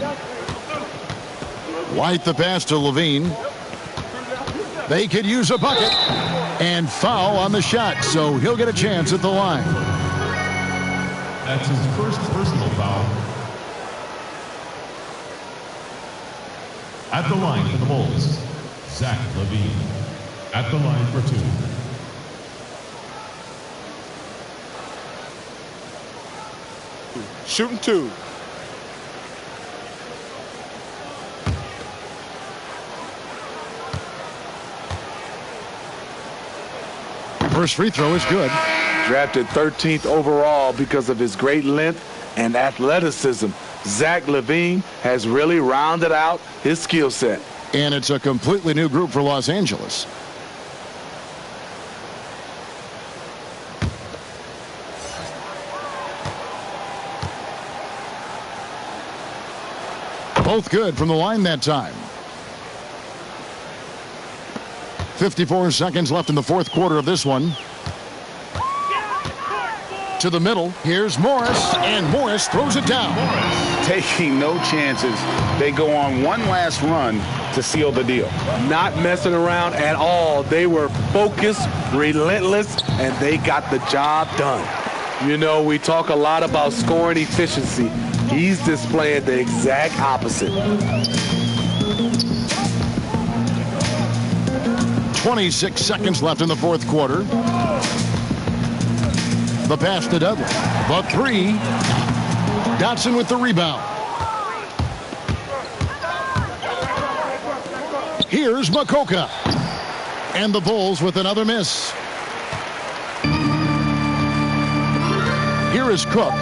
White the pass to Levine. They could use a bucket. And foul on the shot, so he'll get a chance at the line. That's his first personal foul. At the line for the Bulls, Zach Levine. At the line for 2. Shooting 2. First free throw is good. Drafted 13th overall because of his great length and athleticism. Zach Levine has really rounded out his skill set. And it's a completely new group for Los Angeles. Both good from the line that time. 54 seconds left in the fourth quarter of this one. To the middle. Here's Morris, and Morris throws it down. Taking no chances. They go on one last run to seal the deal. Not messing around at all. They were focused, relentless, and they got the job done. You know, we talk a lot about scoring efficiency. He's displaying the exact opposite. 26 seconds left in the fourth quarter. The pass to Dudley. The three. Dotson with the rebound. Here's Makoka. And the Bulls with another miss. Here is Cook.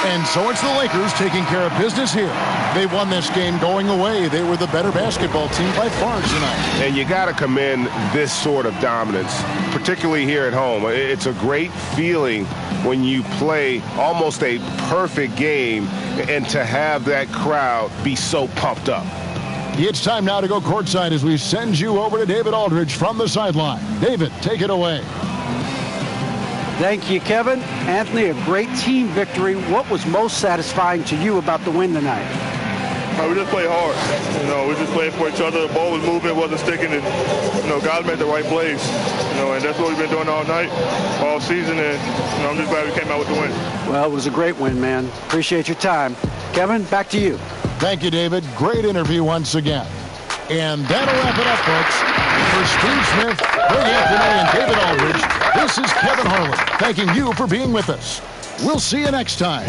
And so it's the Lakers taking care of business here. They won this game going away. They were the better basketball team by far tonight. And you got to commend this sort of dominance, particularly here at home. It's a great feeling when you play almost a perfect game and to have that crowd be so pumped up. It's time now to go courtside as we send you over to David Aldridge from the sideline. David, take it away. Thank you, Kevin. Anthony, a great team victory. What was most satisfying to you about the win tonight? We just played hard. You know, we just played for each other. The ball was moving, wasn't sticking, and you know, God made the right plays. You know, and that's what we've been doing all night, all season, and you know, I'm just glad we came out with the win. Well, it was a great win, man. Appreciate your time. Kevin, back to you. Thank you, David. Great interview once again. And that'll wrap it up, folks. For Steve Smith, Greg Anthony, and David Aldridge, this is Kevin Harlan thanking you for being with us. We'll see you next time.